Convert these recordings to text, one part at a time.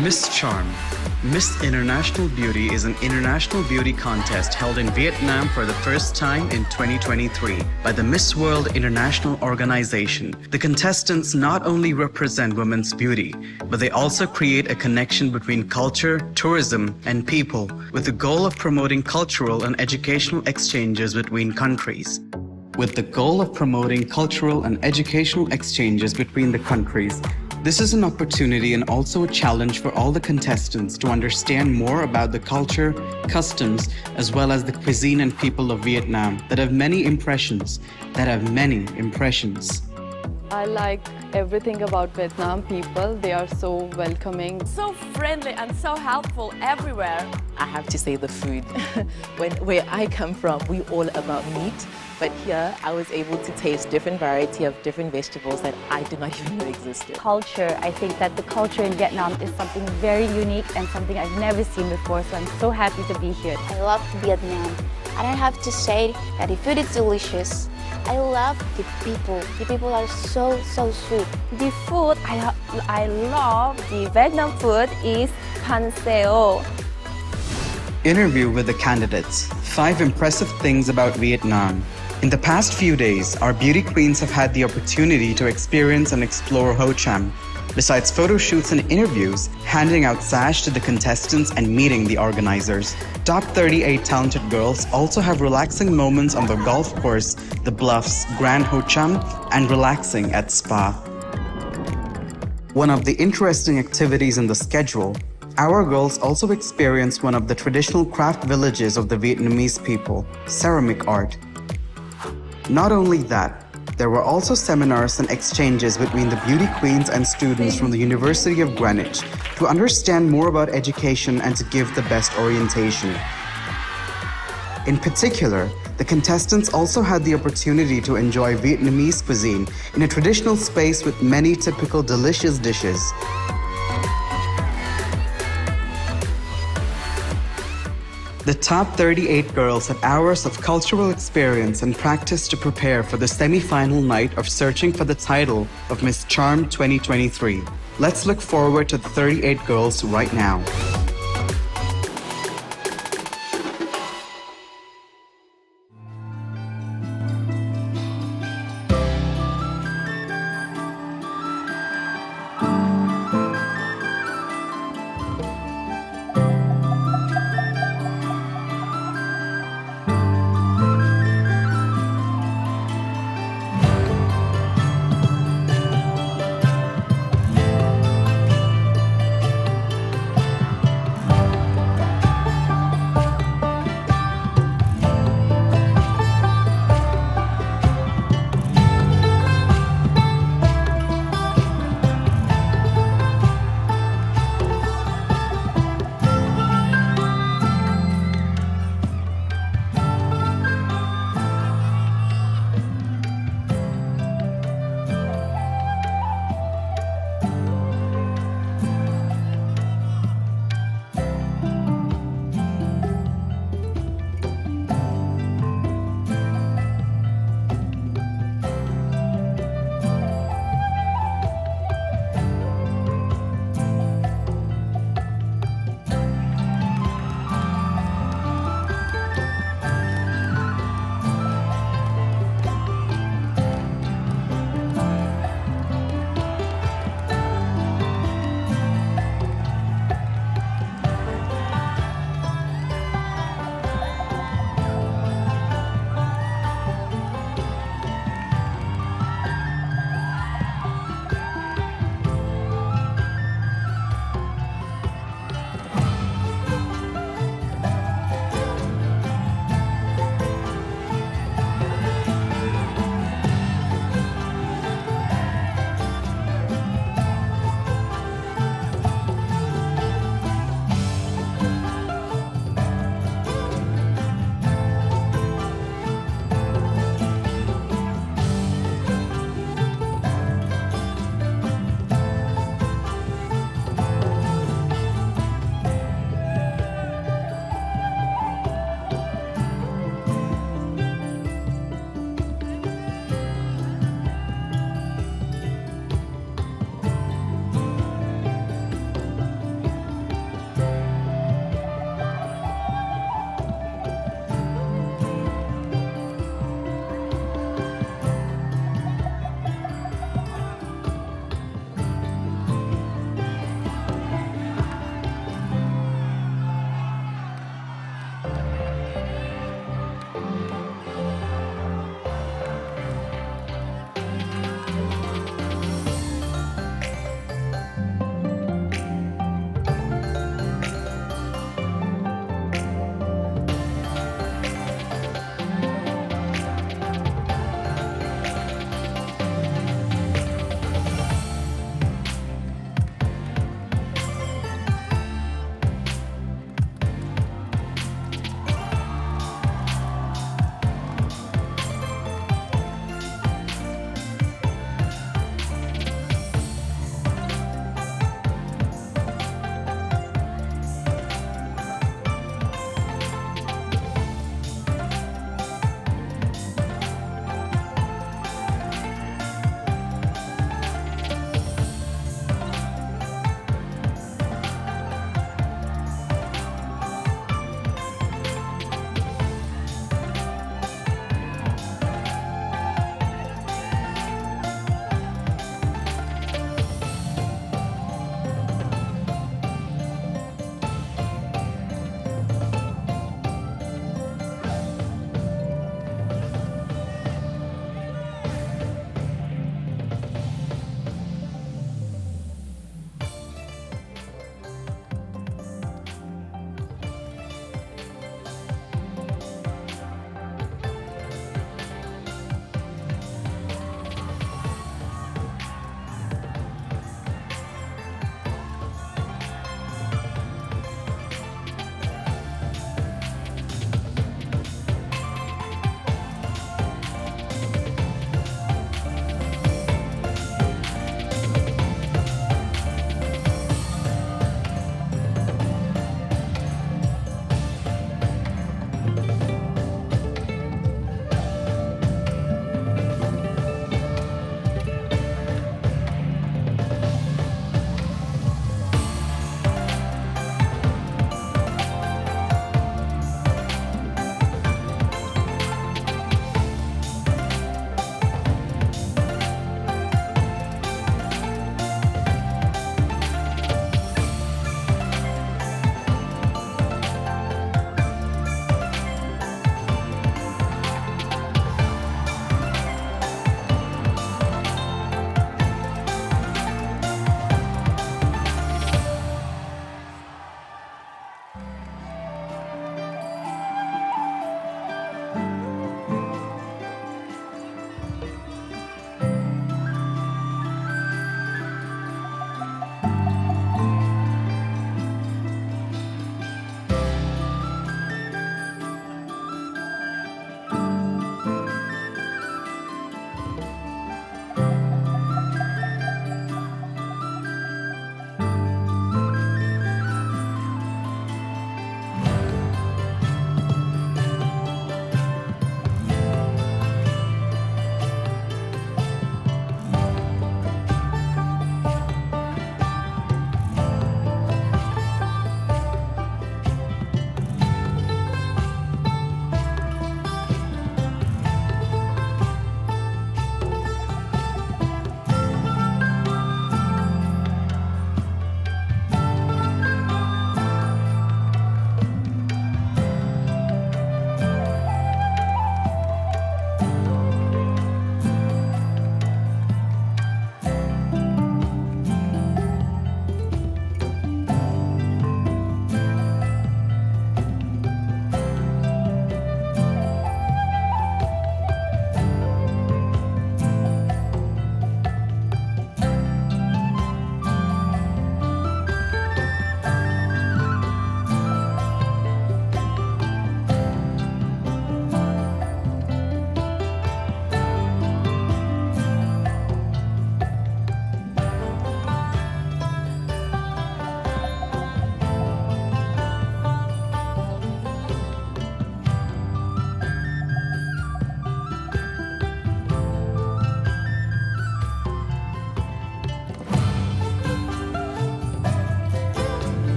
MISSCHARM, Miss International Beauty, is an international beauty contest held in Vietnam for the first time in 2023 by the Miss World International Organization. The contestants not only represent women's beauty, but they also create a connection between culture, tourism, and people, with the goal of promoting cultural and educational exchanges between countries. With the goal of promoting cultural and educational exchanges between the countries, this is an opportunity and also a challenge for all the contestants to understand more about the culture, customs, as well as the cuisine and people of Vietnam that have many impressions. I like everything about Vietnam people. They are so welcoming. So friendly and so helpful everywhere. I have to say the food. Where I come from, we all about meat. But here, I was able to taste different variety of different vegetables that I did not even know existed. Culture, I think that the culture in Vietnam is something very unique and something I've never seen before, so I'm so happy to be here. I love Vietnam. I don't have to say that the food is delicious. I love the people. The people are so sweet. The food I love, the Vietnam food is panseo. Interview with the candidates. 5 impressive things about Vietnam. In the past few days, our beauty queens have had the opportunity to experience and explore Ho Cham. Besides photo shoots and interviews, handing out sash to the contestants and meeting the organizers. Top 38 talented girls also have relaxing moments on the golf course, the Bluffs, Grand Ho Cham, and relaxing at spa. One of the interesting activities in the schedule, our girls also experienced one of the traditional craft villages of the Vietnamese people, ceramic art. Not only that, there were also seminars and exchanges between the beauty queens and students from the University of Greenwich to understand more about education and to give the best orientation. In particular, the contestants also had the opportunity to enjoy Vietnamese cuisine in a traditional space with many typical delicious dishes. The top 38 girls had hours of cultural experience and practice to prepare for the semi-final night of searching for the title of MISSCHARM 2023. Let's look forward to the 38 girls right now.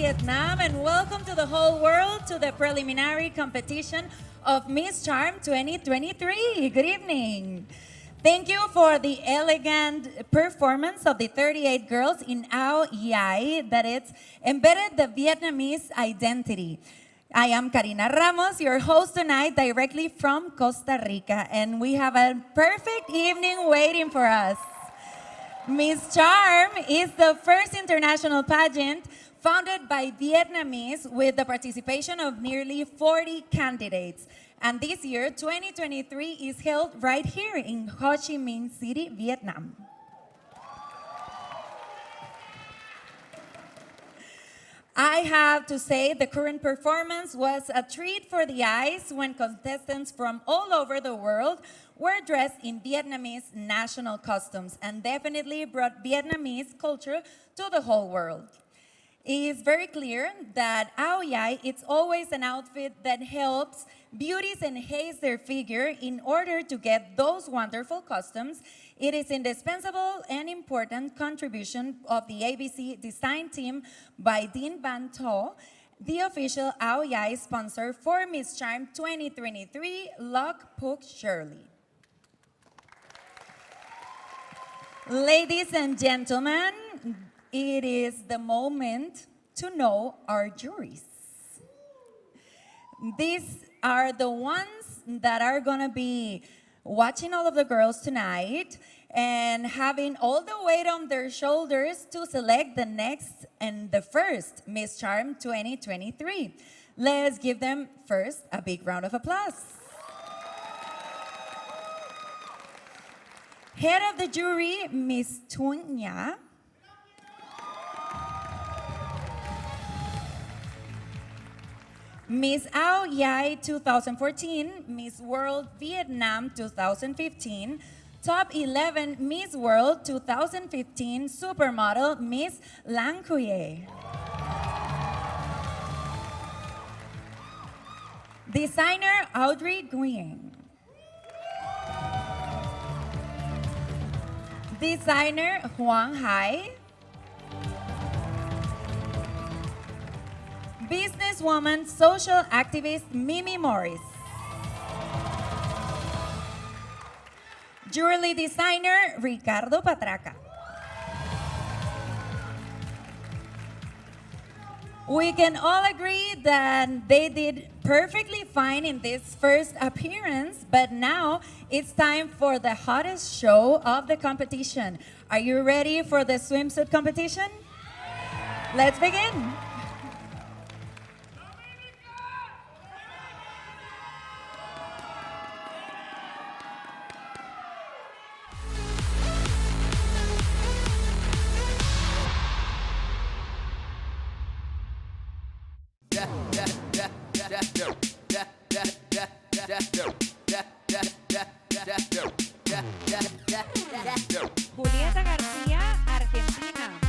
Vietnam, and welcome to the whole world to the preliminary competition of MISSCHARM 2023. Good evening. Thank you for the elegant performance of the 38 girls in Ao Yai that it's embedded the Vietnamese identity. I am Karina Ramos, your host tonight, directly from Costa Rica, and we have a perfect evening waiting for us. MISSCHARM is the first international pageant founded by Vietnamese with the participation of nearly 40 candidates. And this year, 2023, is held right here in Ho Chi Minh City, Vietnam. I have to say the current performance was a treat for the eyes when contestants from all over the world were dressed in Vietnamese national costumes and definitely brought Vietnamese culture to the whole world. It is very clear that Ao Yai, it's always an outfit that helps beauties enhance their figure in order to get those wonderful costumes. It is indispensable and important contribution of the ABC design team by Dean Van To, the official Ao Yai sponsor for MISSCHARM 2023, Loc Phuc Shirley. Ladies and gentlemen, it is the moment to know our juries. These are the ones that are gonna be watching all of the girls tonight and having all the weight on their shoulders to select the next and the first MISSCHARM 2023. Let's give them first a big round of applause. Head of the jury, Miss Thuong Nha. Miss Ao Yai 2014, Miss World Vietnam 2015, Top 11 Miss World 2015 Supermodel Miss Lang Cuye. Designer Audrey Nguyen. Designer Huang Hai. Businesswoman, social activist Mimi Morris. Jewelry designer Ricardo Patraca. We can all agree that they did perfectly fine in this first appearance, but now it's time for the hottest show of the competition. Are you ready for the swimsuit competition? Let's begin. Julieta García, Argentina.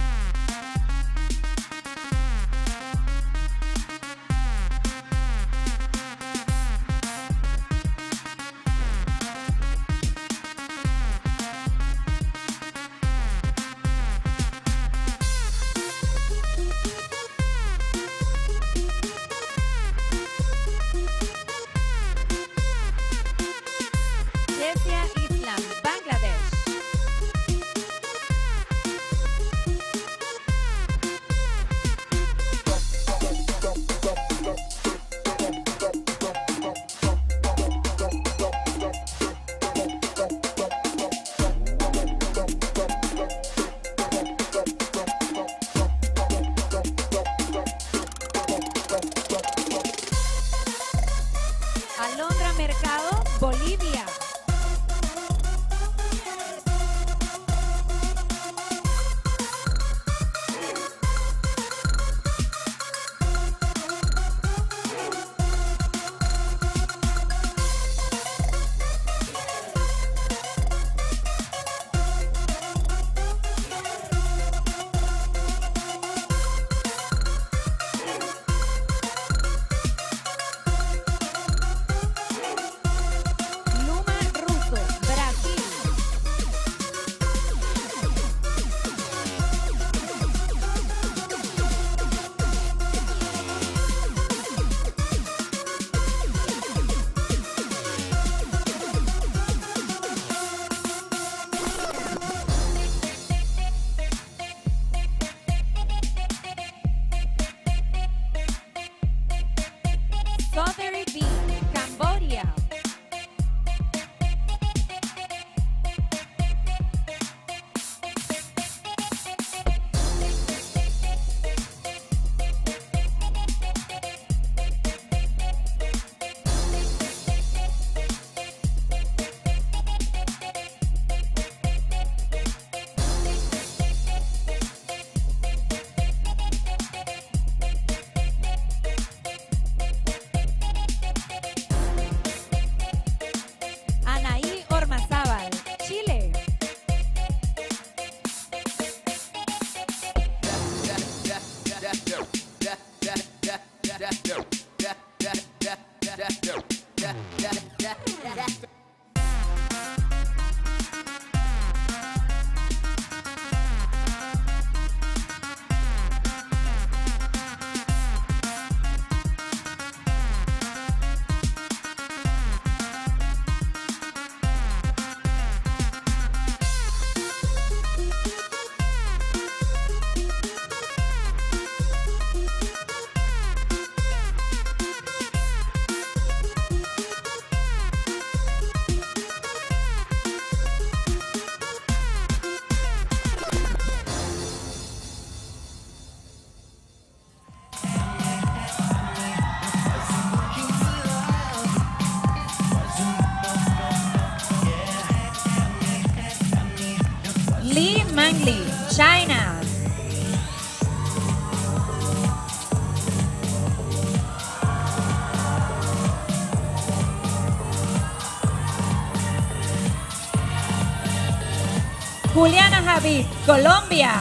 Juliana Javid, Colombia.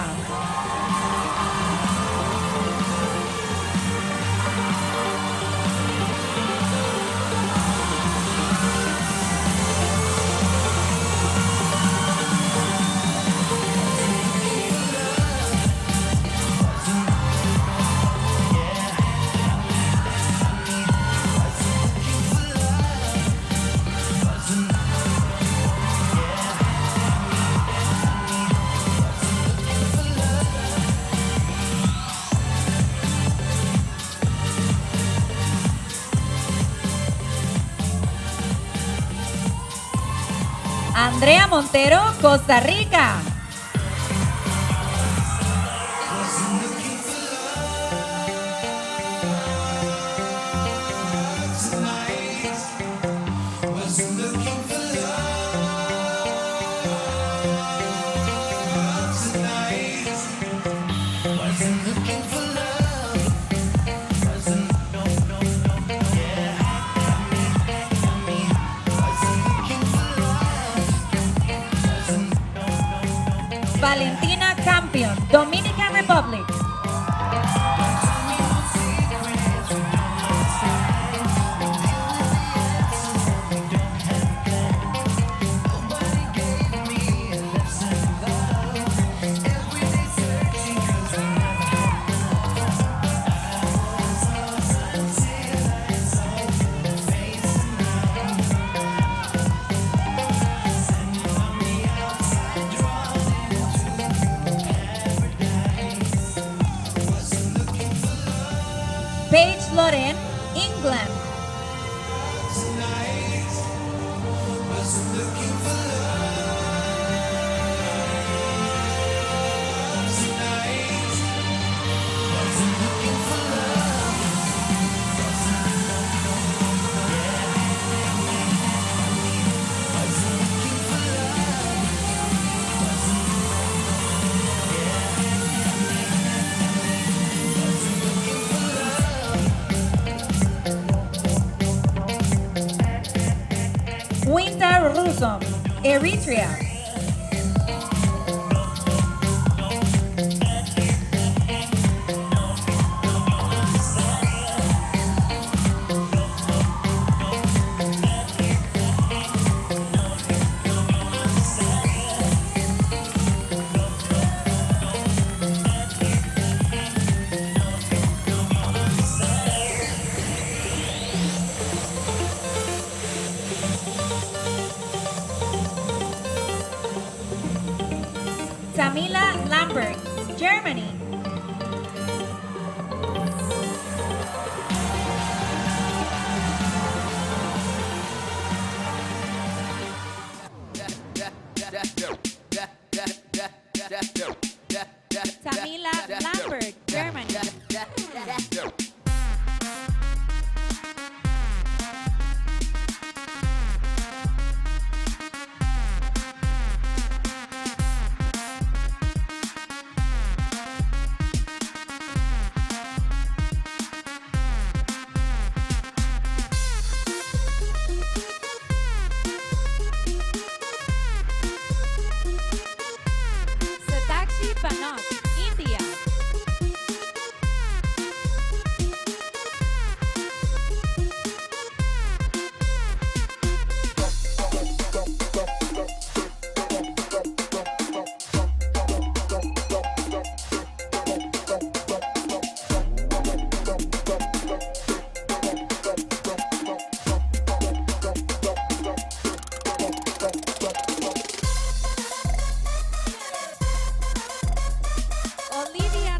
Andrea Montero, Costa Rica. Valentina Campion, Dominican Republic. Paige Loren, England. Winter Rusom, Eritrea. Tamila Lambert, Germany. Tamila Lambert, Germany. Satakshi Panot, India. Olivia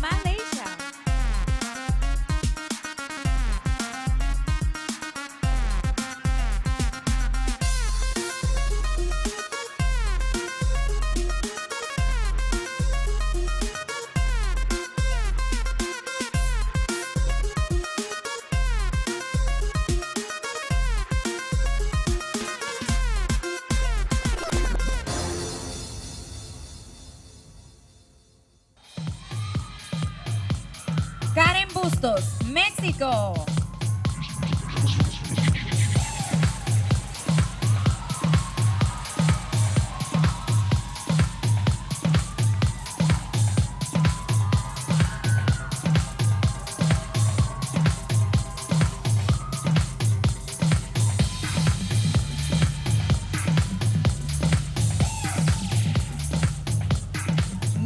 Malaysia. Karen Bustos, México.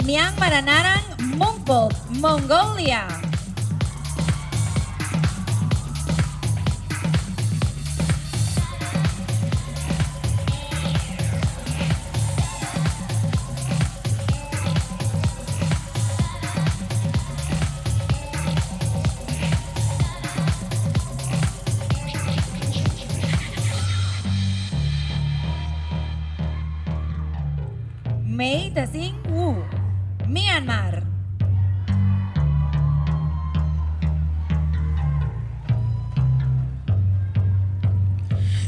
Myanmar Narang Mongpol, Mongolia. Mei Tasing Wu, Myanmar.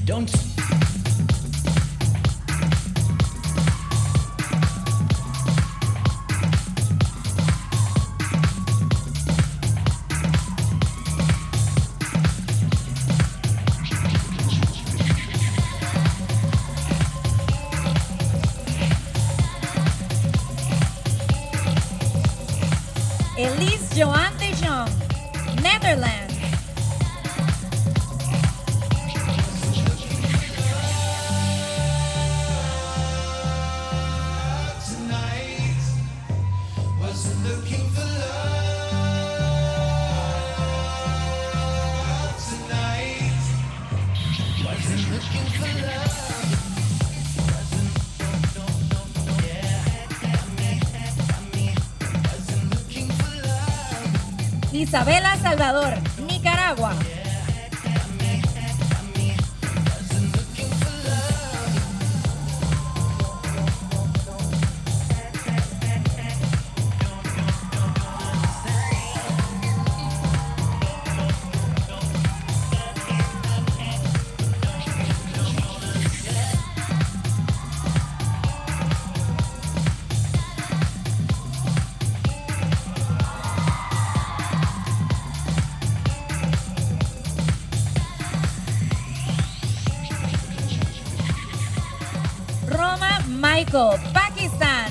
Don't. Elise Joan de Jong, Netherlands. Isabela Salvador, Nicaragua. Roma Michael, Pakistan.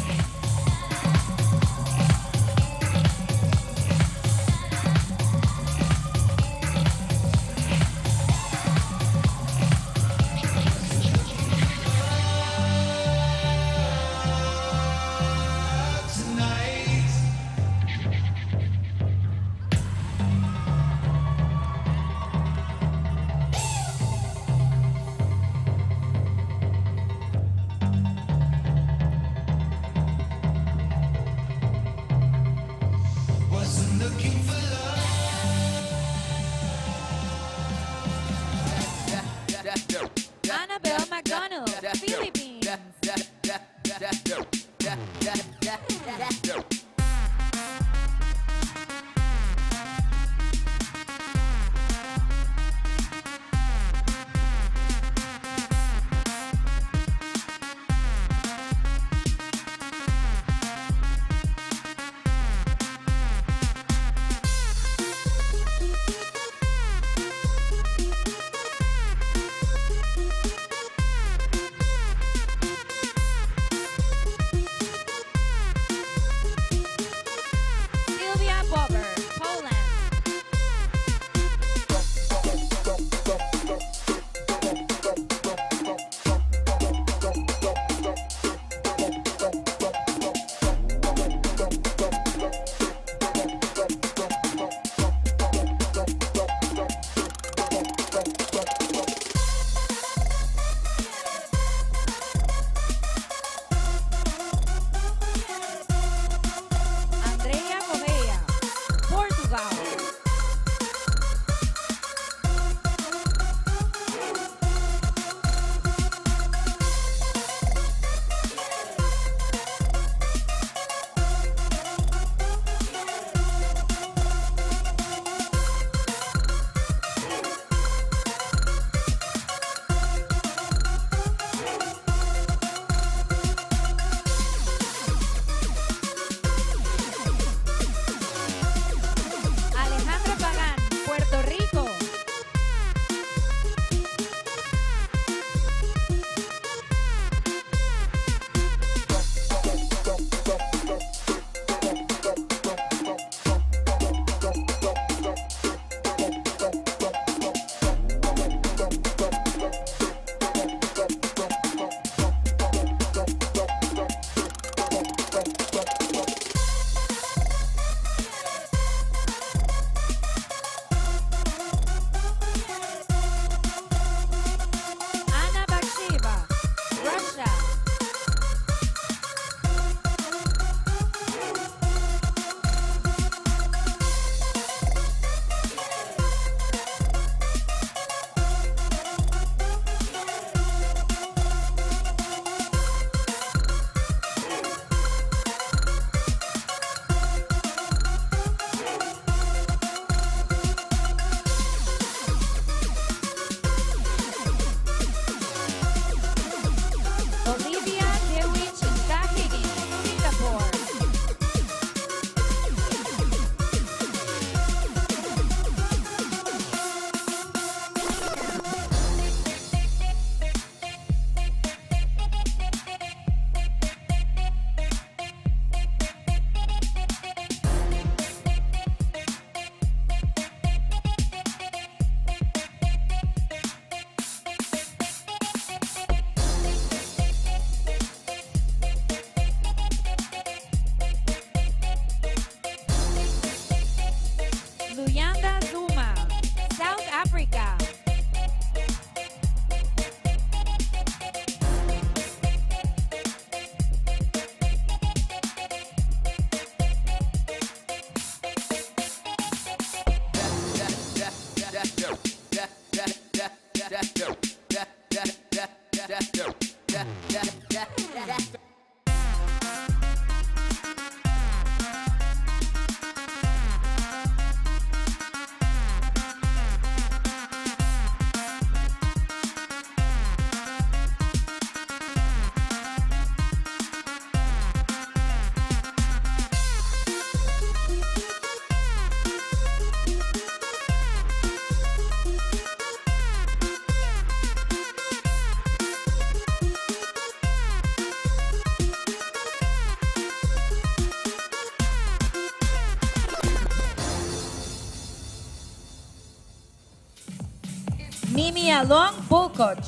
Mimi Along Bulkoch,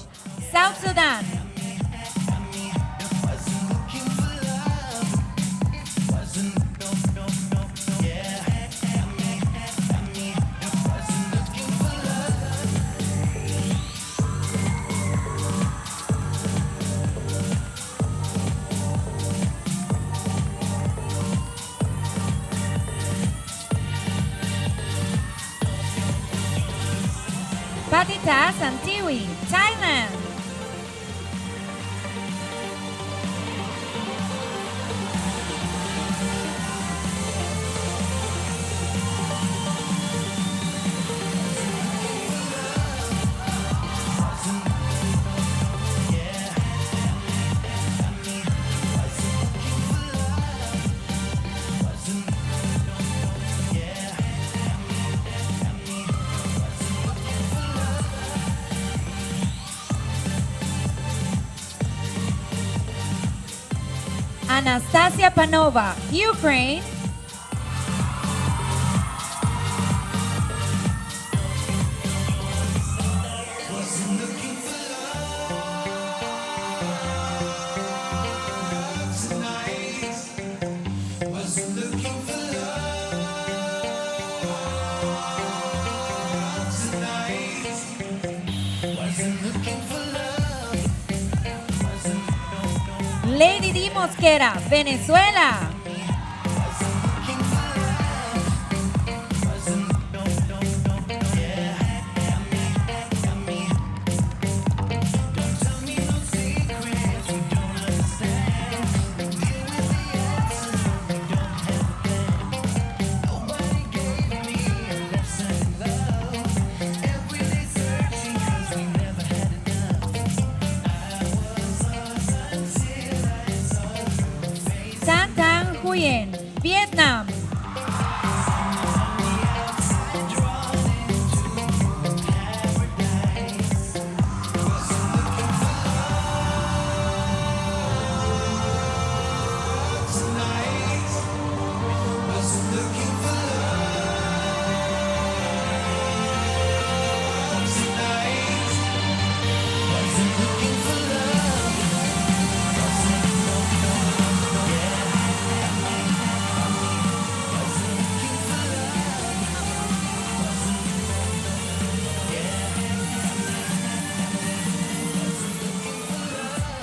South Sudan. Patita Santiwi, Thailand. Anastasia Panova, Ukraine. Lady Di Mosquera, Venezuela. San Tan Nguyen, Vietnam.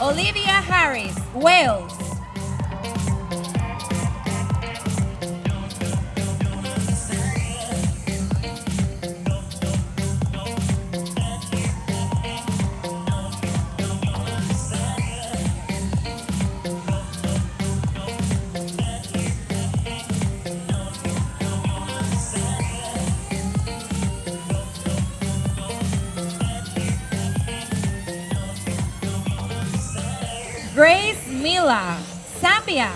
Olivia Harris, Wales. Grace Mila, Zambia.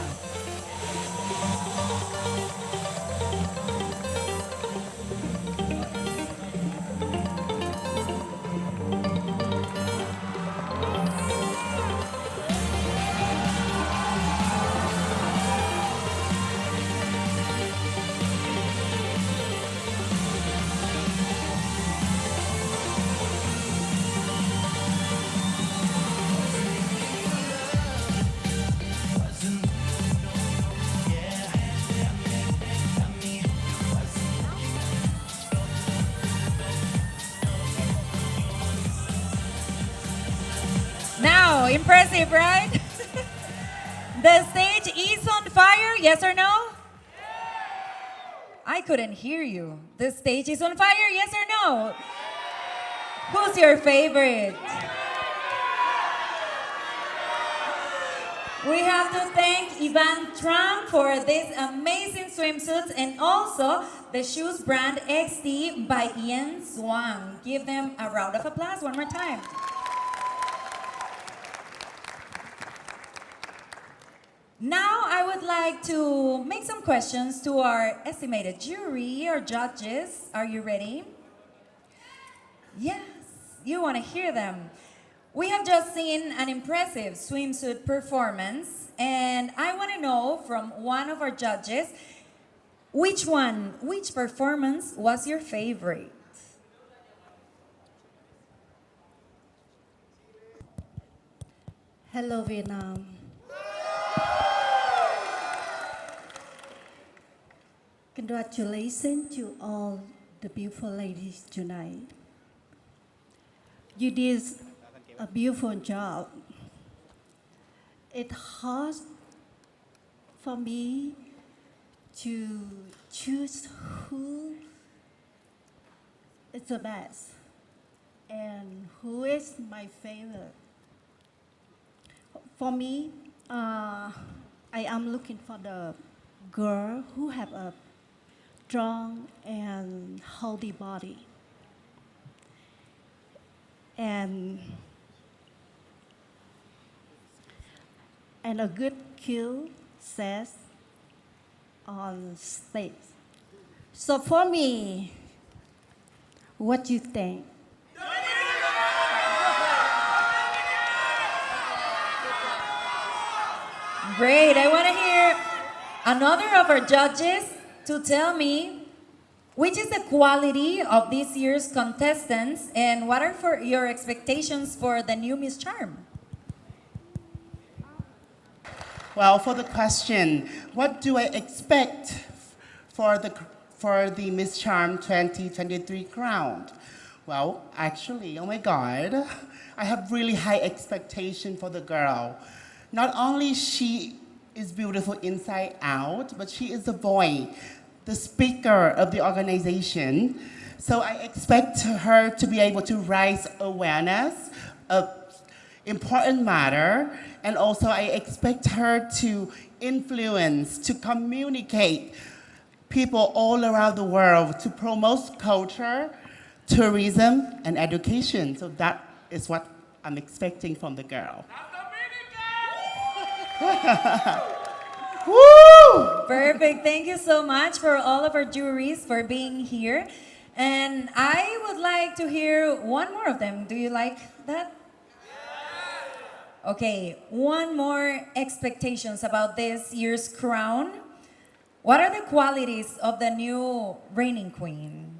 Now, impressive, right? The stage is on fire, yes or no? I couldn't hear you. The stage is on fire, yes or no? Who's your favorite? We have to thank Ivan Trump for these amazing swimsuits and also the shoes brand XT by Ian Swan. Give them a round of applause one more time. Now I would like to make some questions to our estimated jury or judges. Are you ready? Yes, you want to hear them. We have just seen an impressive swimsuit performance, and I want to know from one of our judges, which performance was your favorite? Hello, Vietnam. Congratulations to all the beautiful ladies tonight. You did a beautiful job. It's hard for me to choose who is the best and who is my favorite. For me, I am looking for the girl who have a strong and healthy body and a good skill set on stage. So for me, what do you think? Great. I want to hear another of our judges to tell me which is the quality of this year's contestants and what are your expectations for the new Miss Charm? Well, for the question, what do I expect for the Miss Charm 2023 crown? Well, actually, oh my God, I have really high expectation for the girl. Not only she is beautiful inside out, but she is the boy, the speaker of the organization. So I expect her to be able to raise awareness of important matter, and also I expect her to influence, to communicate people all around the world, to promote culture, tourism, and education. So that is what I'm expecting from the girl. Woo! Perfect. Thank you so much for all of our juries for being here. And I would like to hear one more of them. Do you like that? Okay, one more expectations about this year's crown. What are the qualities of the new reigning queen?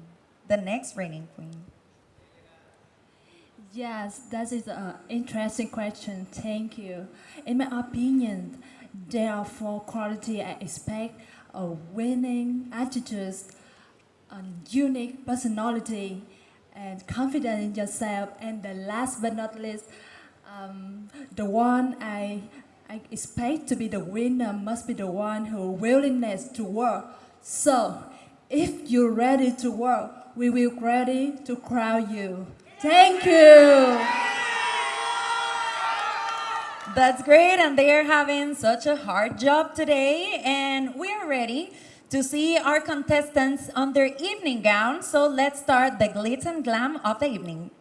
The next reigning queen? Yes, that is an interesting question. Thank you. In my opinion, there are four qualities I expect: a winning attitude, a unique personality, and confidence in yourself. And the last but not least, the one I expect to be the winner must be the one who willingness to work. So, if you're ready to work, we will be ready to crown you. Thank you. That's great, and they are having such a hard job today, and we are ready to see our contestants on their evening gown. So let's start the glitz and glam of the evening.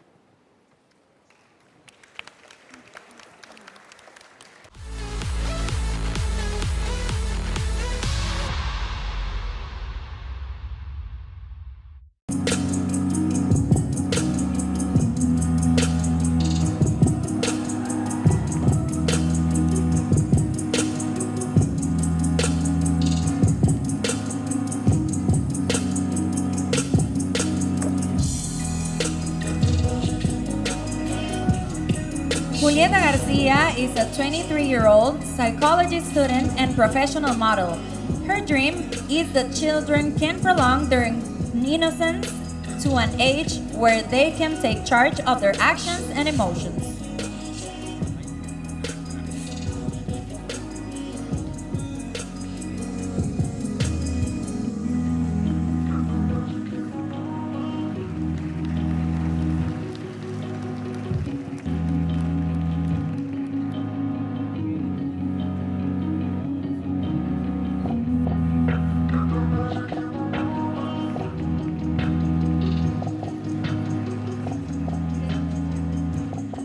Julieta Garcia is a 23-year-old psychology student and professional model. Her dream is that children can prolong their innocence to an age where they can take charge of their actions and emotions.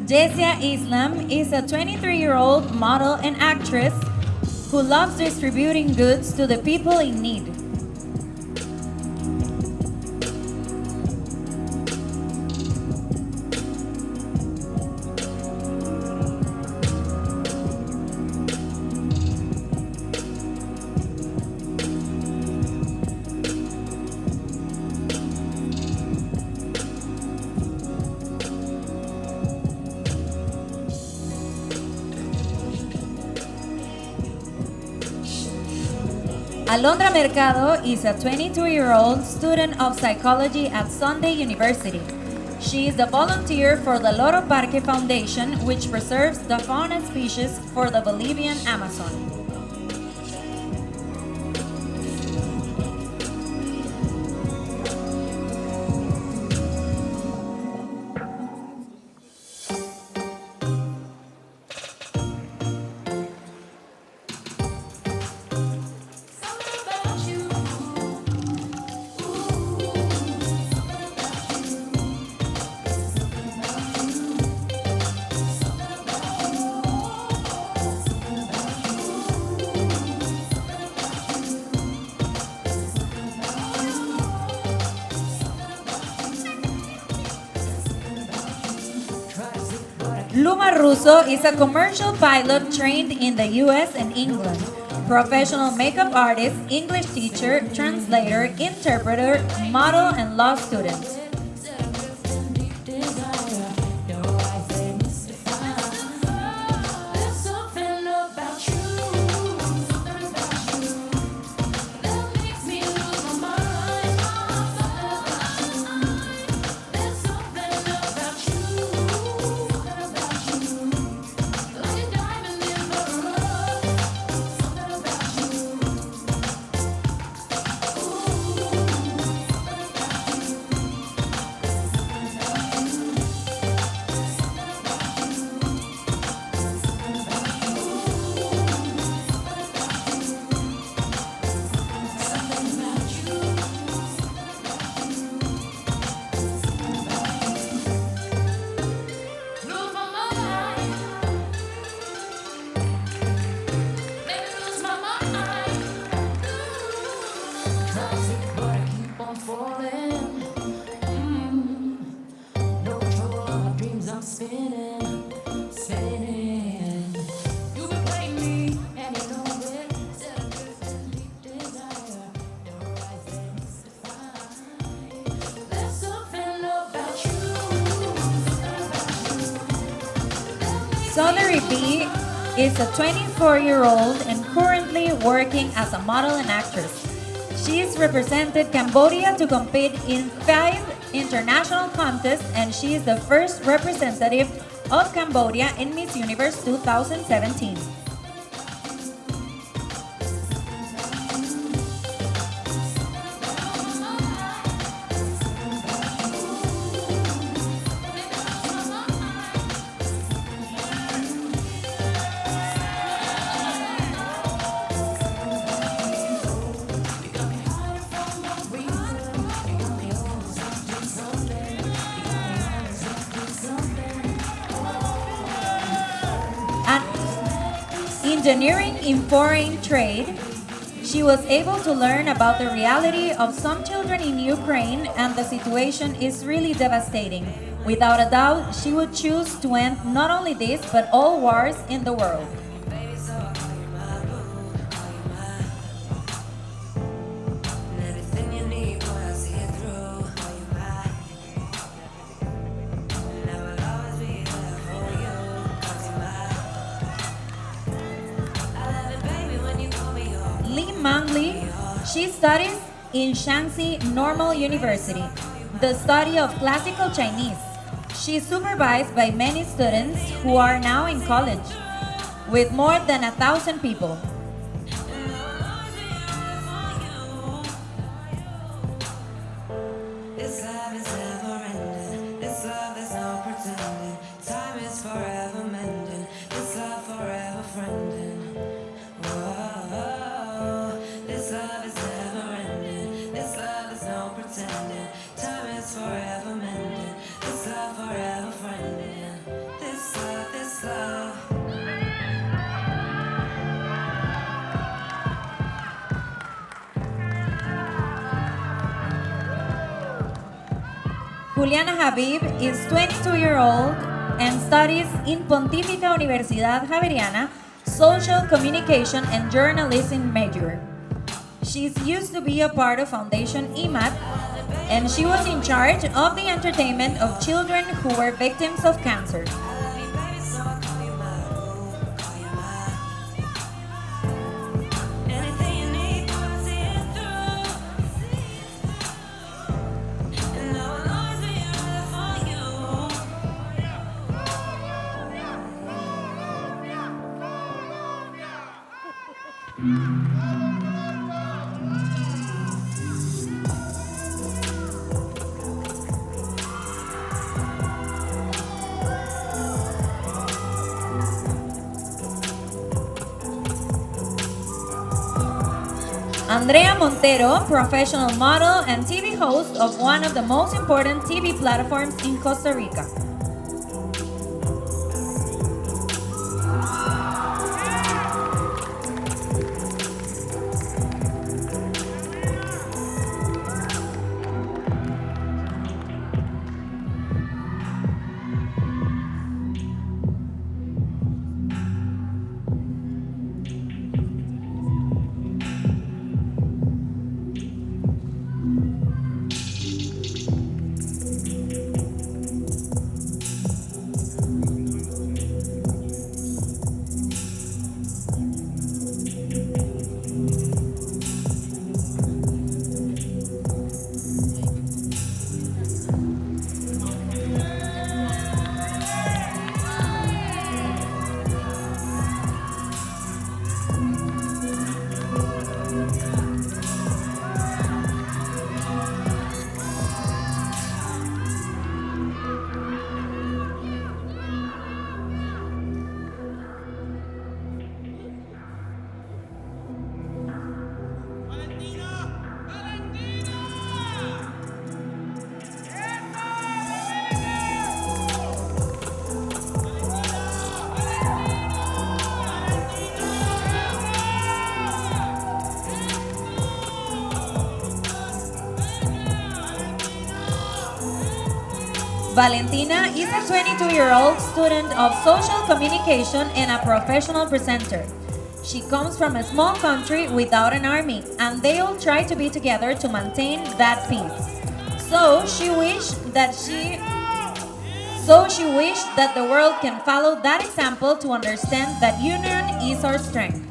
Jessia Islam is a 23-year-old model and actress who loves distributing goods to the people in need. Alondra Mercado is a 22-year-old student of psychology at Sunday University. She is the volunteer for the Loro Parque Foundation, which preserves the fauna species for the Bolivian Amazon. Luma Russo is a commercial pilot trained in the US and England. Professional makeup artist, English teacher, translator, interpreter, model, and law student. Solery B is a 24-year-old and currently working as a model and actress. She's represented Cambodia to compete in 5 international contests, and she is the first representative of Cambodia in Miss Universe 2017. Engineering in foreign trade, she was able to learn about the reality of some children in Ukraine, and the situation is really devastating. Without a doubt, she would choose to end not only this, but all wars in the world. Mangley, she studies in Shanxi Normal University, the study of classical Chinese. She is supervised by many students who are now in college, with more than 1,000 people. Juliana Habib is 22-year-old and studies in Pontificia Universidad Javeriana, Social Communication and Journalism major. She's used to be a part of Foundation IMAT, and she was in charge of the entertainment of children who were victims of cancer. Andrea Montero, professional model and TV host of one of the most important TV platforms in Costa Rica. Valentina is a 22-year-old student of social communication and a professional presenter. She comes from a small country without an army, and they all try to be together to maintain that peace. So she wished that the world can follow that example to understand that union is our strength.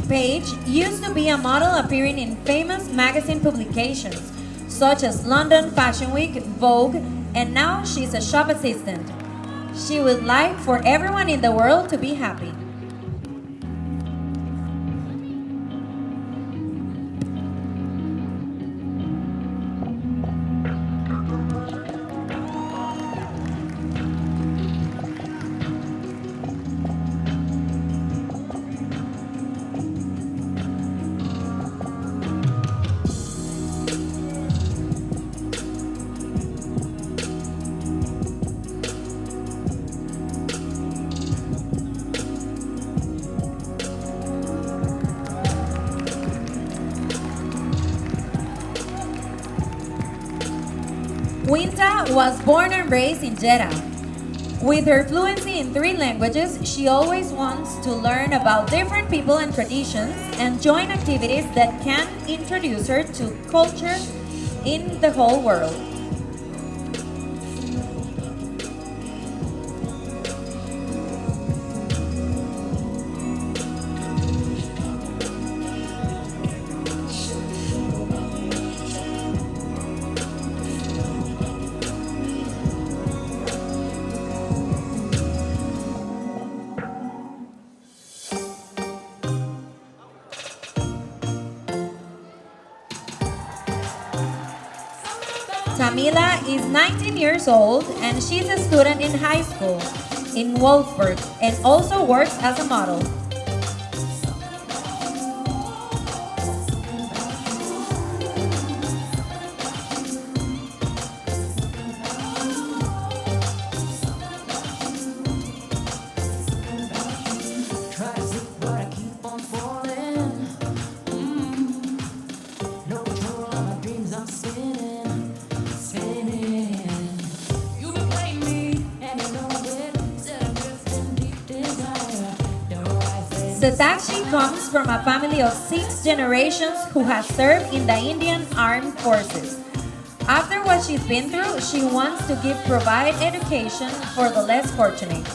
Paige used to be a model appearing in famous magazine publications, such as London Fashion Week, Vogue, and now she's a shop assistant. She would like for everyone in the world to be happy. Quinta was born and raised in Jeddah. With her fluency in 3 languages, she always wants to learn about different people and traditions and join activities that can introduce her to culture in the whole world. Tamila is 19 years old and she's a student in high school in Wolfsburg and also works as a model. Desire, the rise Satakshi comes from a family of 6 generations who has served in the Indian Armed Forces. After what she's been through, she wants to provide education for the less fortunate.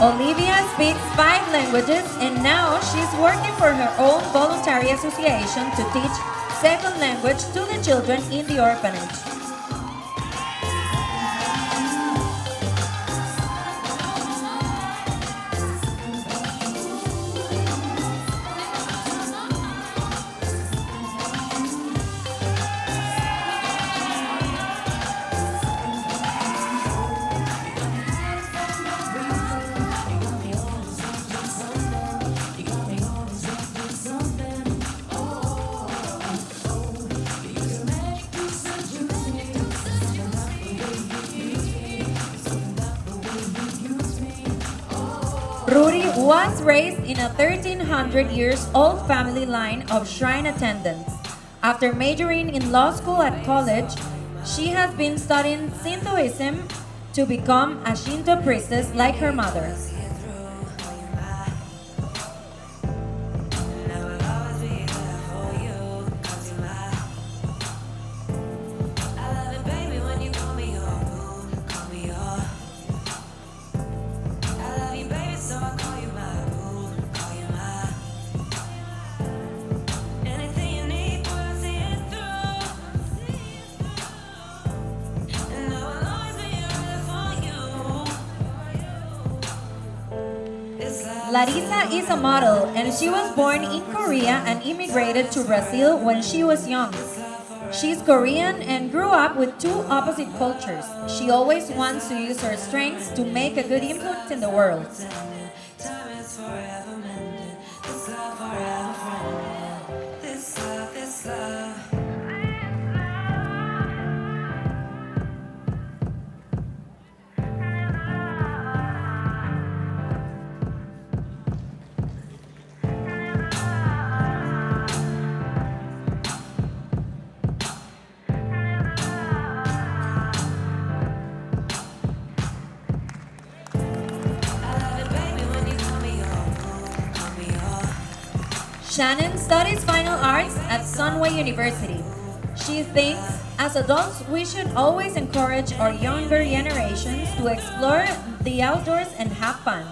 Olivia speaks 5 languages and now she's working for her own voluntary association to teach second language to the children in the orphanage. Rudy was raised in a 1300 years old family line of shrine attendants. After majoring in law school at college, she has been studying Shintoism to become a Shinto priestess like her mother. Larissa is a model and she was born in Korea and immigrated to Brazil when she was young. She's Korean and grew up with 2 opposite cultures. She always wants to use her strengths to make a good influence in the world. Shannon studies fine arts at Sunway University. She thinks, as adults, we should always encourage our younger generations to explore the outdoors and have fun.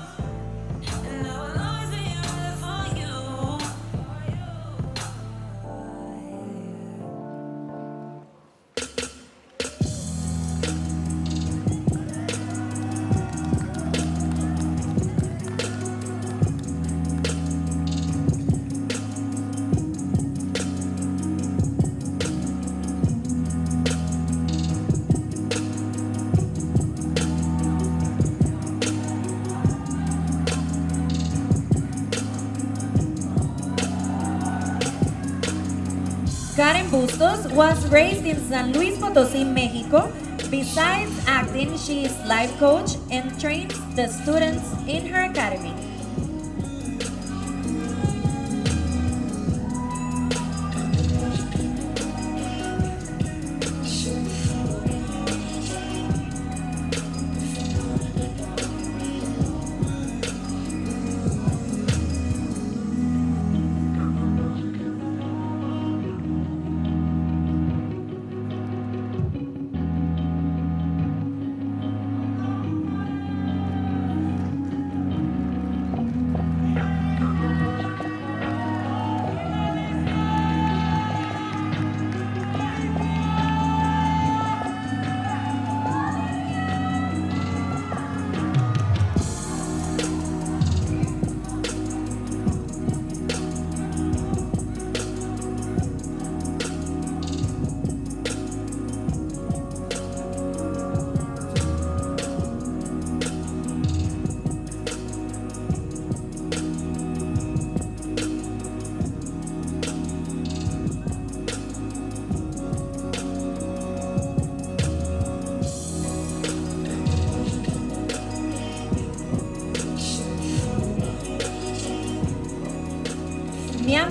Karen Bustos was raised in San Luis Potosí, Mexico. Besides acting, she is life coach and trains the students in her academy.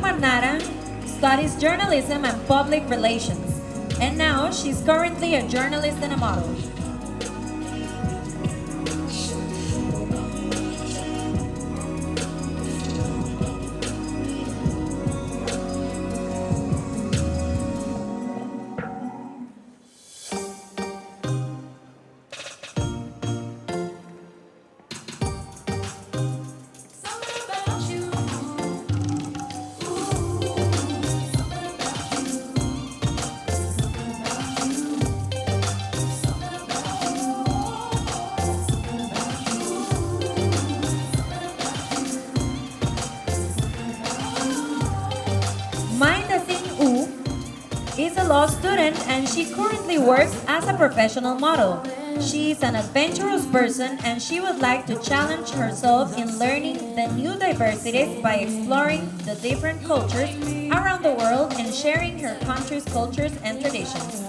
Marnara studies journalism and public relations, and now she's currently a journalist and a model. Is a law student and she currently works as a professional model. She is an adventurous person and she would like to challenge herself in learning the new diversities by exploring the different cultures around the world and sharing her country's cultures and traditions.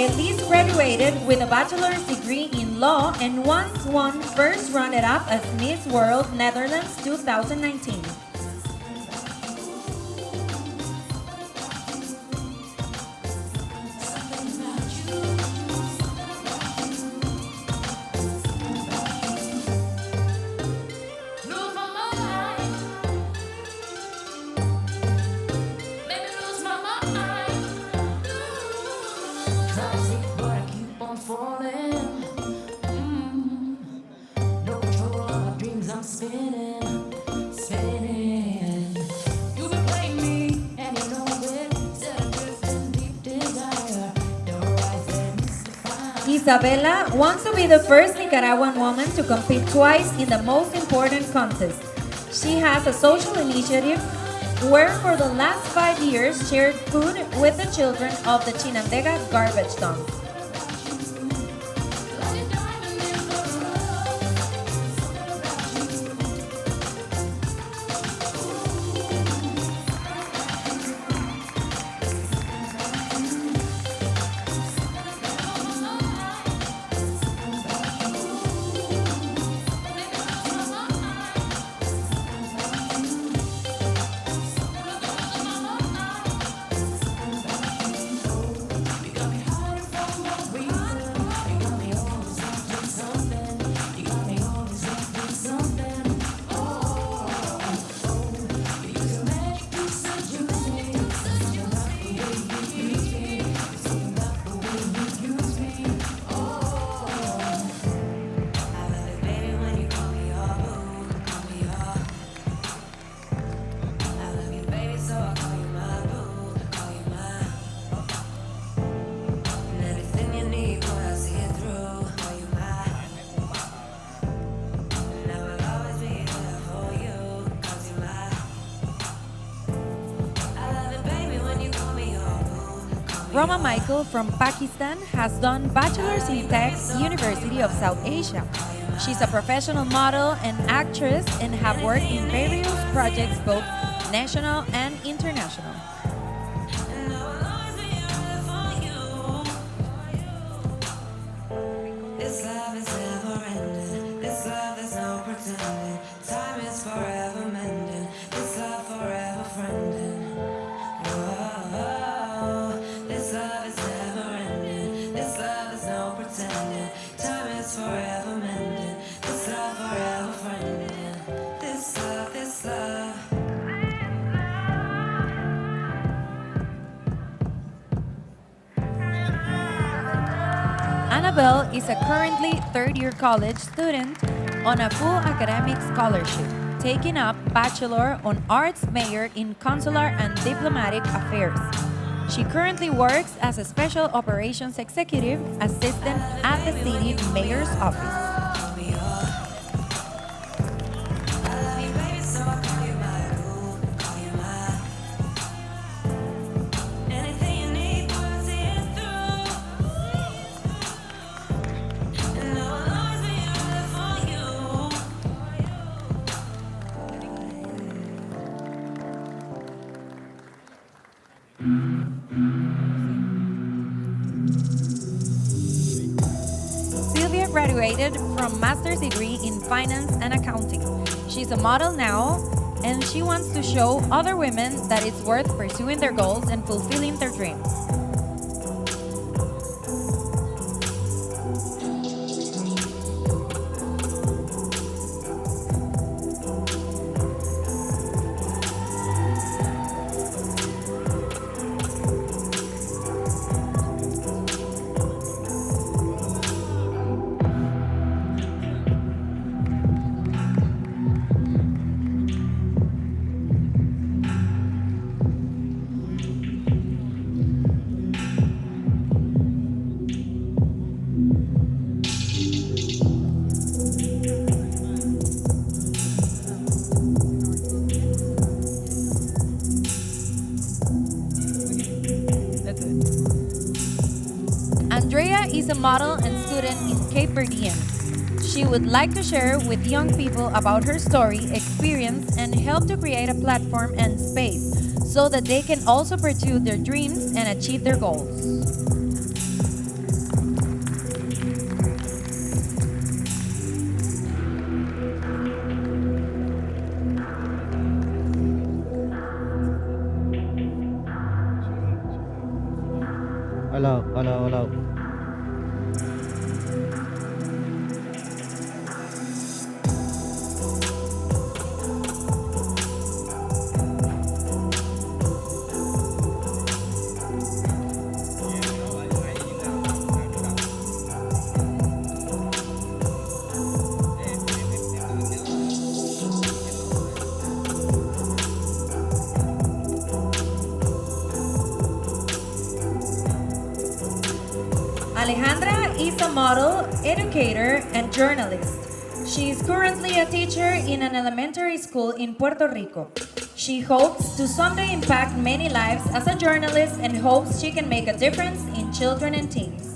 Elise graduated with a bachelor's degree in law and once won first runner-up as Miss World Netherlands 2019. Isabella wants to be the first Nicaraguan woman to compete twice in the most important contest. She has a social initiative where for the last 5 years shared food with the children of the Chinandega garbage dump. Roma Michael from Pakistan has done Bachelor's in Text, University of South Asia. She's a professional model and actress and have worked in various projects both national and international. This love is never ending. This love there's no pretending. Time is forever mending. This love forever friending. This love is never ending. This love is no pretending. Time is forever mending. This love forever friending. This love, this love. Annabelle is a currently third-year college student on a full academic scholarship, taking up Bachelor on Arts major in Consular and Diplomatic Affairs. She currently works as a Special Operations Executive Assistant at the City Mayor's Office. Sylvia graduated from master's degree in finance and accounting. She's a model now, and she wants to show other women that it's worth pursuing their goals and fulfilling their dreams. Andrea is a model and student in Cape Verdean. She would like to share with young people about her story, experience, and help to create a platform and space so that they can also pursue their dreams and achieve their goals. Hello. Alejandra is a model, educator, and journalist. She is currently a teacher in an elementary school in Puerto Rico. She hopes to someday impact many lives as a journalist and hopes she can make a difference in children and teens.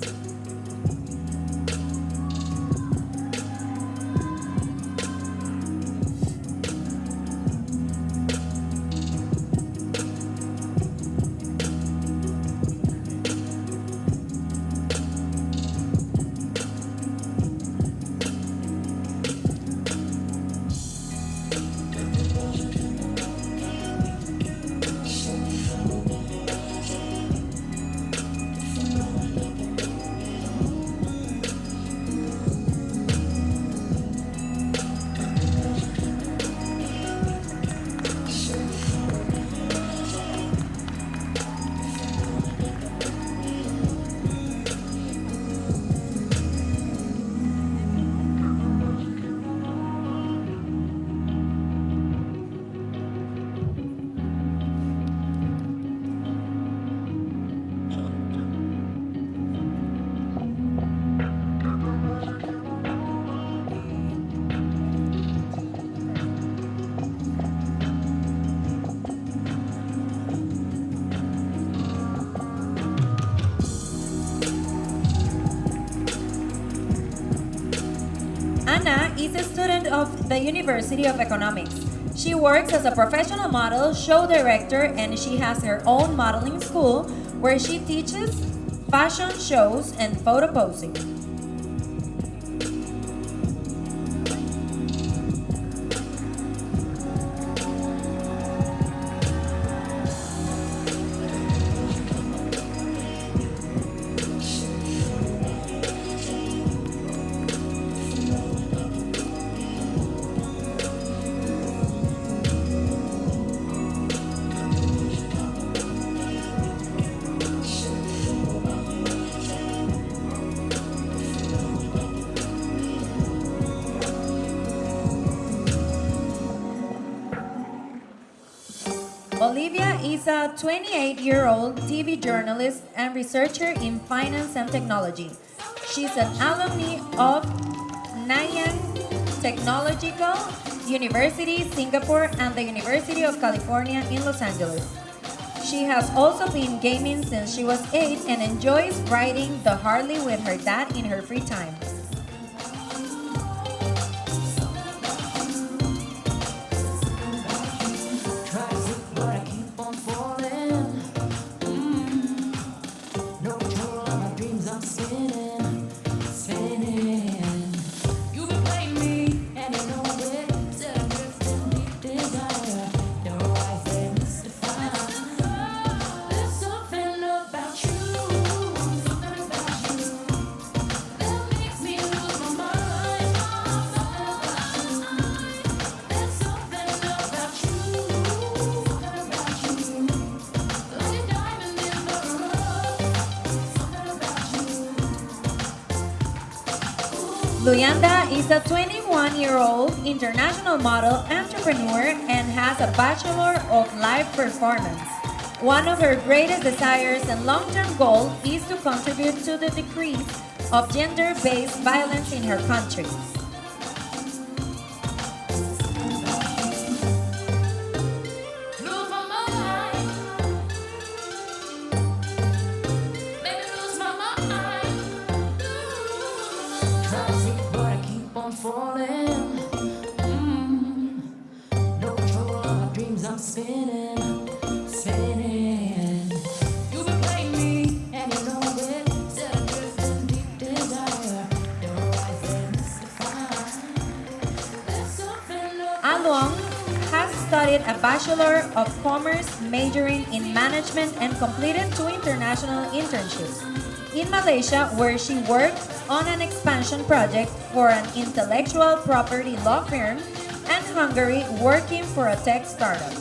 Anna is a student of the University of Economics. She works as a professional model, show director, and she has her own modeling school where she teaches fashion shows and photo posing. Olivia is a 28-year-old TV journalist and researcher in finance and technology. She's an alumni of Nanyang Technological University, Singapore, and the University of California in Los Angeles. She has also been gaming since she was 8 and enjoys riding the Harley with her dad in her free time. Luyanda is a 21-year-old international model entrepreneur and has a Bachelor of Life Performance. One of her greatest desires and long-term goal is to contribute to the decrease of gender-based violence in her country. Falling, no control of my dreams, I'm spinning, spinning. You betray me, and you know it. Still drifting deep desire. The horizon is defined. There's something Along has studied a Bachelor of Commerce majoring in management and completed 2 international internships. In Malaysia, where she worked on an expansion project for an intellectual property law firm, and Hungary, working for a tech startup.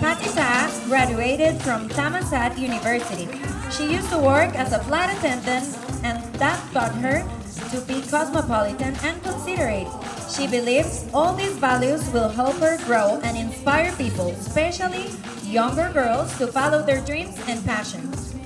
Patita graduated from Thammasat University. She used to work as a flight attendant, and that taught her to be cosmopolitan and considerate. She believes all these values will help her grow and inspire people, especially younger girls, to follow their dreams and passions.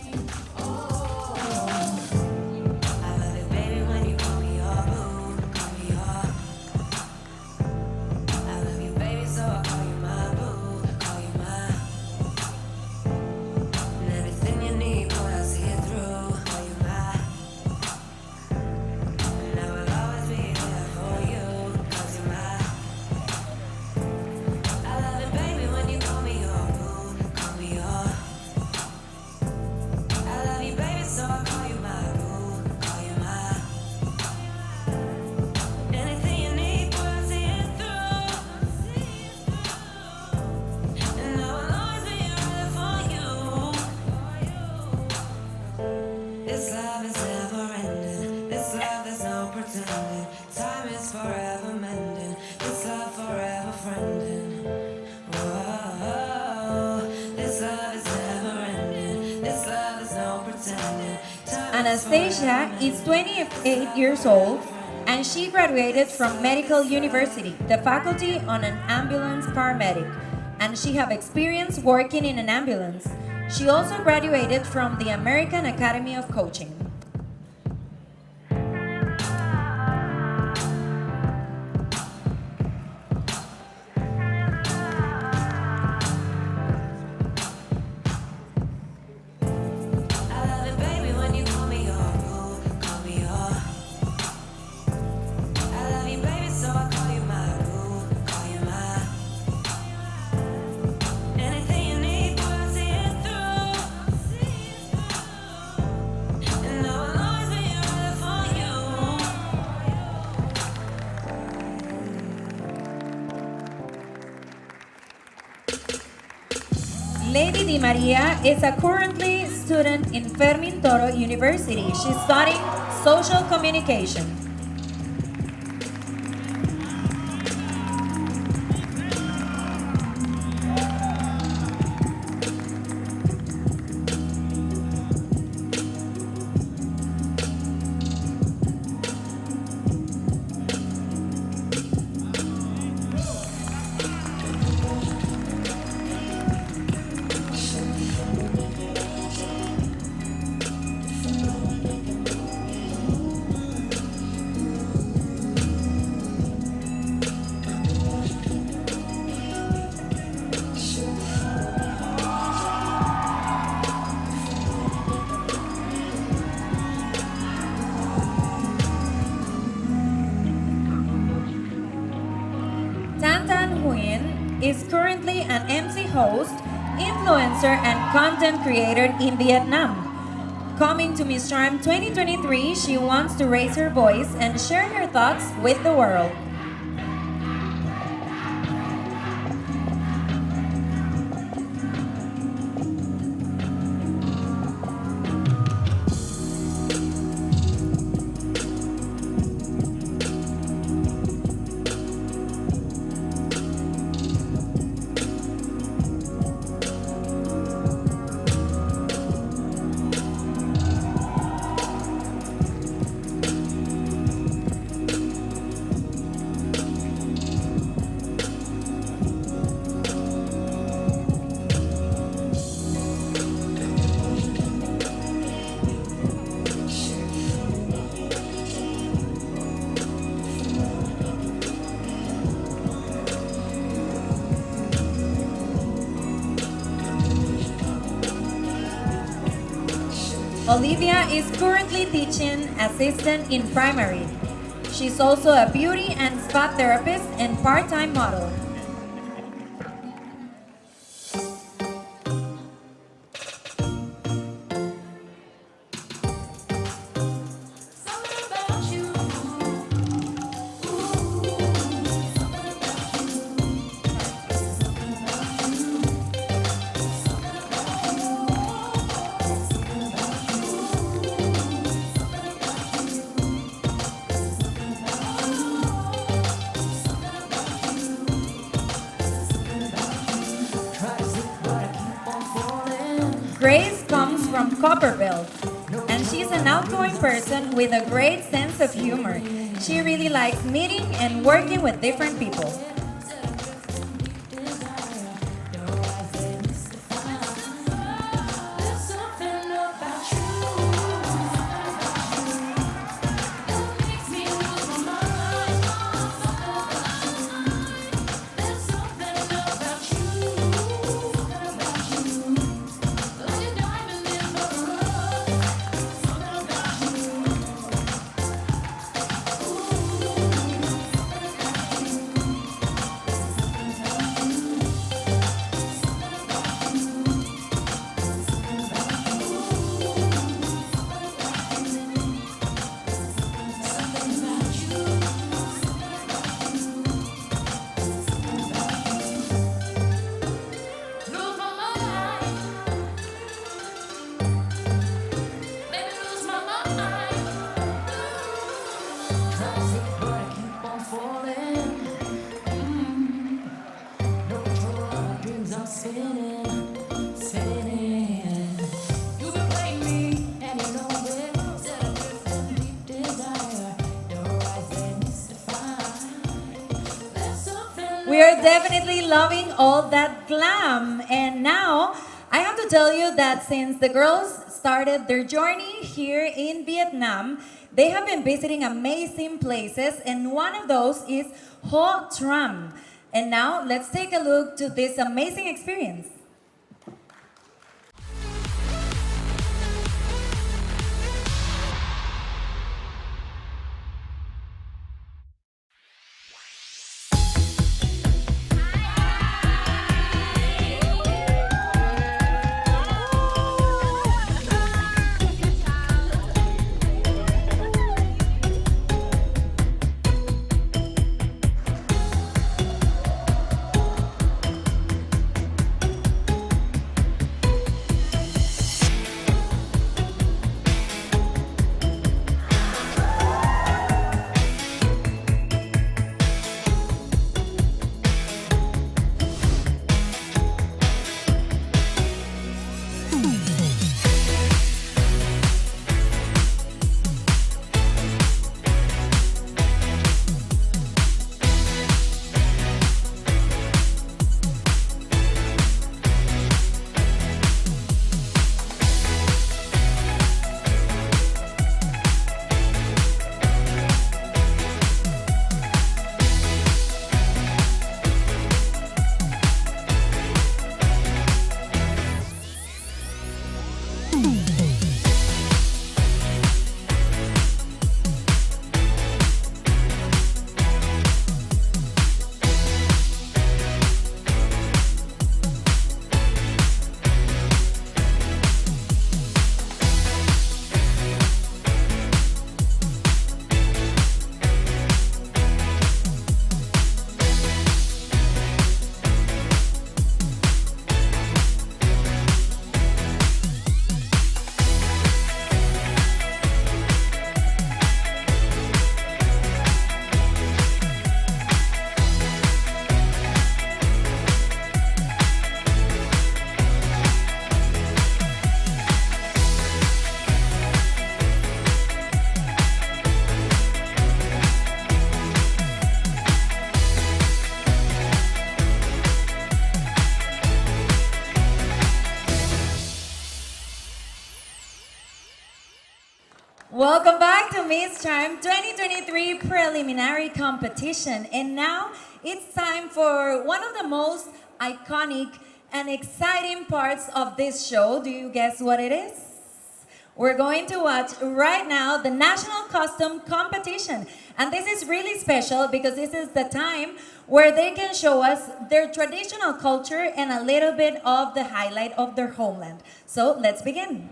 Anastasia is 28 years old and she graduated from Medical University, the faculty on an ambulance paramedic, and she have experience working in an ambulance. She also graduated from the American Academy of Coaching. Lady Di Maria is a currently student in Fermin Toro University. She's studying social communication. Is currently an MC host, influencer, and content creator in Vietnam. Coming to MISSCHARM 2023, she wants to raise her voice and share her thoughts with the world. Olivia is currently teaching assistant in primary. She's also a beauty and spa therapist and part-time model. Grace comes from Copperville, and she's an outgoing person with a great sense of humor. She really likes meeting and working with different people. We are definitely loving all that glam. And now, I have to tell you that since the girls started their journey here in Vietnam, they have been visiting amazing places, and one of those is Ho Tram. And now, let's take a look to this amazing experience. Welcome back to MISSCHARM 2023 preliminary competition. And now it's time for one of the most iconic and exciting parts of this show. Do you guess what it is? We're going to watch right now the National Costume Competition. And this is really special because this is the time where they can show us their traditional culture and a little bit of the highlight of their homeland. So let's begin.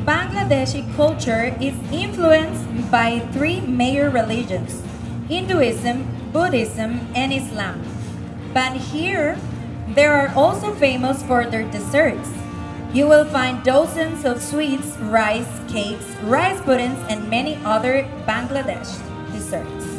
Bangladeshi culture is influenced by three major religions: Hinduism, Buddhism, and Islam. But here, they are also famous for their desserts. You will find dozens of sweets, rice cakes, rice puddings, and many other Bangladesh desserts.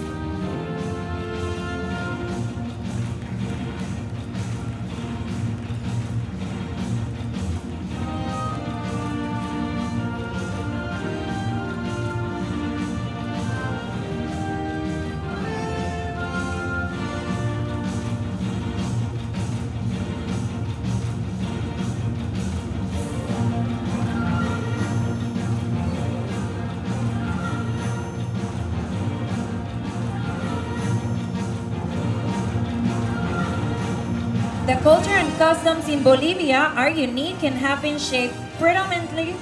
The culture and customs in Bolivia are unique and have been shaped predominantly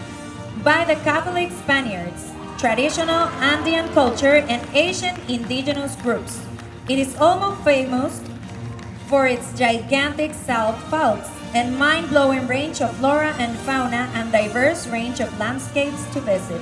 by the Catholic Spaniards, traditional Andean culture, and Asian indigenous groups. It is almost famous for its gigantic salt faults and mind-blowing range of flora and fauna and diverse range of landscapes to visit.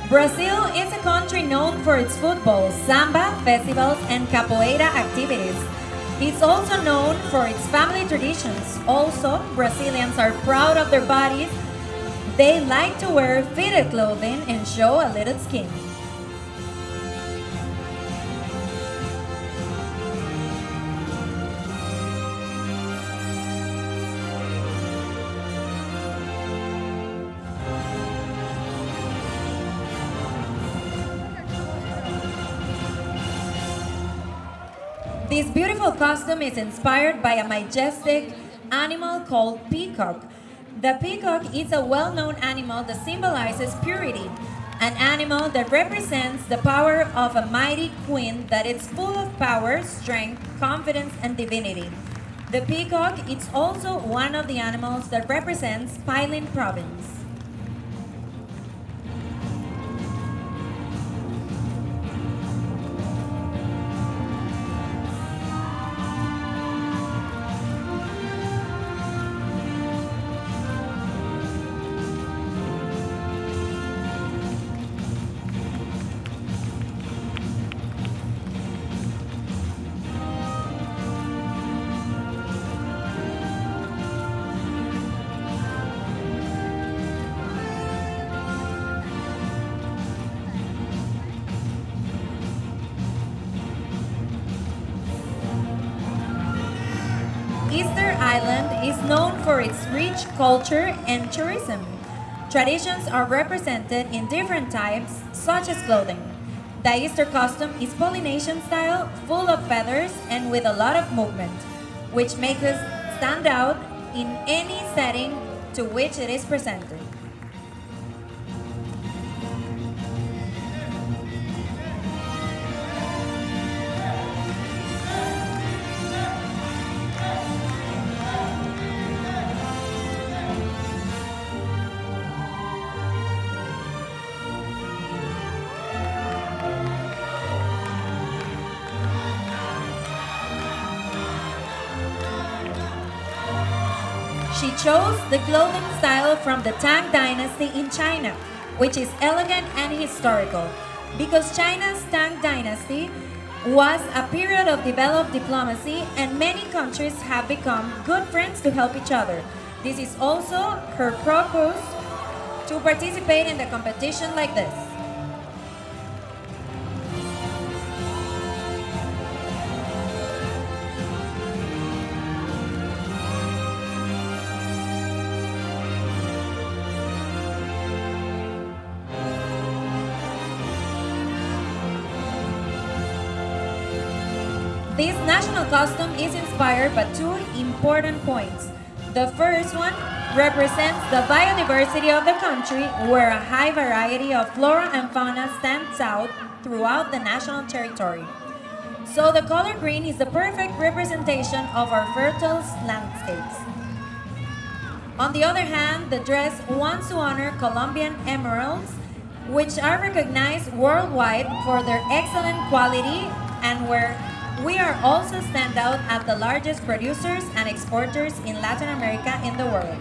Brazil is a country known for its football, samba, festivals, and capoeira activities. It's also known for its family traditions. Also, Brazilians are proud of their bodies. They like to wear fitted clothing and show a little skin. This beautiful costume is inspired by a majestic animal called peacock. The peacock is a well-known animal that symbolizes purity, an animal that represents the power of a mighty queen that is full of power, strength, confidence, and divinity. The peacock is also one of the animals that represents Pailin province. Easter Island is known for its rich culture and tourism. Traditions are represented in different types, such as clothing. The Easter costume is Polynesian style, full of feathers and with a lot of movement, which makes it stand out in any setting to which it is presented. She chose the clothing style from the Tang Dynasty in China, which is elegant and historical, because China's Tang Dynasty was a period of developed diplomacy and many countries have become good friends to help each other. This is also her purpose to participate in the competition like this. This national costume is inspired by two important points. The first one represents the biodiversity of the country, where a high variety of flora and fauna stands out throughout the national territory. So the color green is the perfect representation of our fertile landscapes. On the other hand, the dress wants to honor Colombian emeralds, which are recognized worldwide for their excellent quality and where we are also stand out as the largest producers and exporters in Latin America in the world.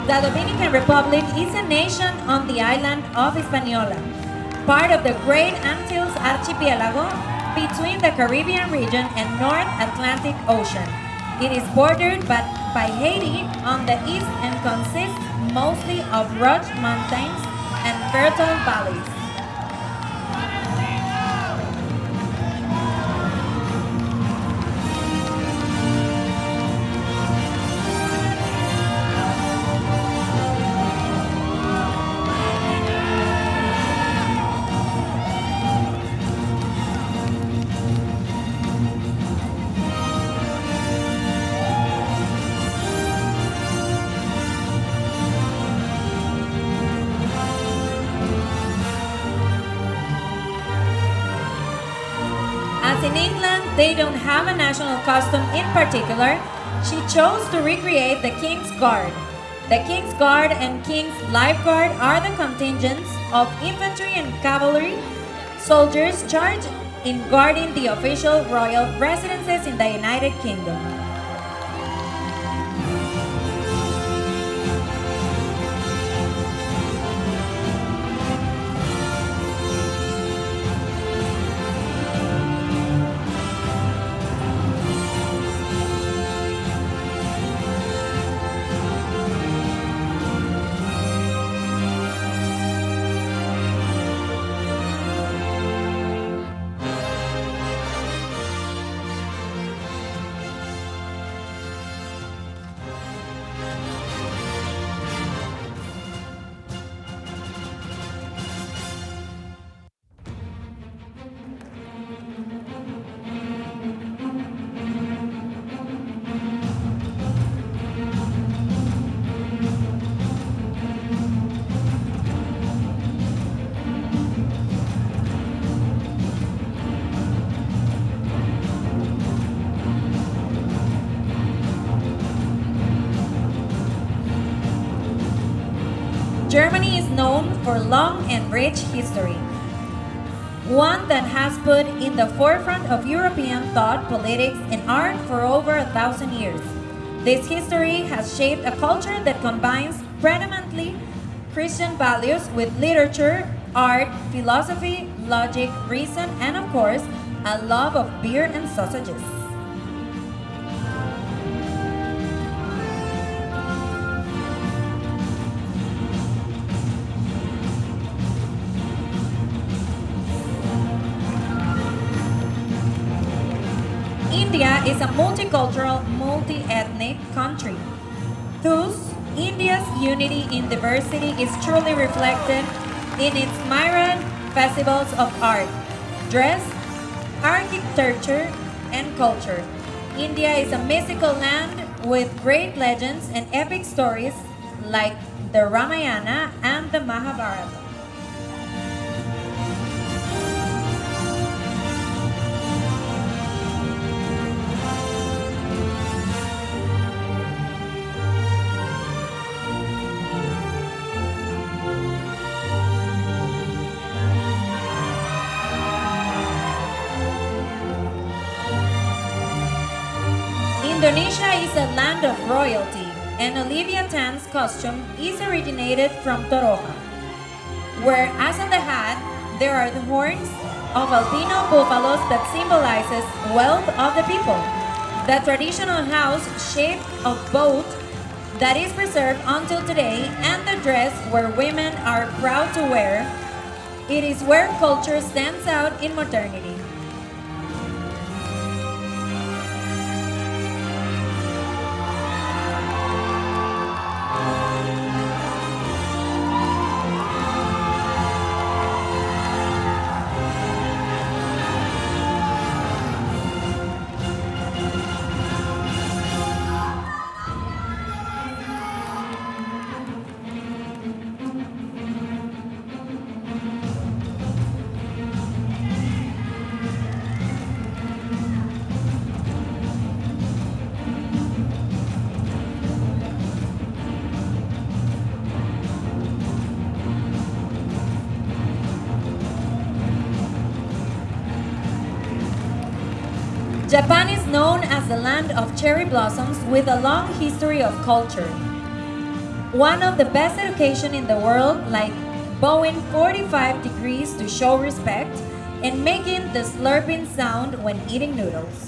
The Dominican Republic is a nation on the island of Hispaniola, part of the Great Antilles Archipelago between the Caribbean region and North Atlantic Ocean. It is bordered by Haiti on the east and consists mostly of rugged mountains and fertile valleys. As in England, they don't have a national costume in particular, she chose to recreate the King's Guard. The King's Guard and King's Life Guard are the contingents of infantry and cavalry soldiers charged in guarding the official royal residences in the United Kingdom. Germany is known for long and rich history, one that has put in the forefront of European thought, politics, and art for over 1,000 years. This history has shaped a culture that combines predominantly Christian values with literature, art, philosophy, logic, reason, and of course, a love of beer and sausages. India is a multicultural, multi-ethnic country. Thus, India's unity in diversity is truly reflected in its myriad festivals of art, dress, architecture, and culture. India is a mystical land with great legends and epic stories like the Ramayana and the Mahabharata. Indonesia is a land of royalty, and Olivia Tan's costume is originated from Toronja, where, as on the hat, there are the horns of albino buffaloes that symbolizes wealth of the people. The traditional house shape of boat that is preserved until today, and the dress where women are proud to wear It is where culture stands out in modernity. Japan is known as the land of cherry blossoms with a long history of culture. One of the best education in the world, like bowing 45 degrees to show respect and making the slurping sound when eating noodles.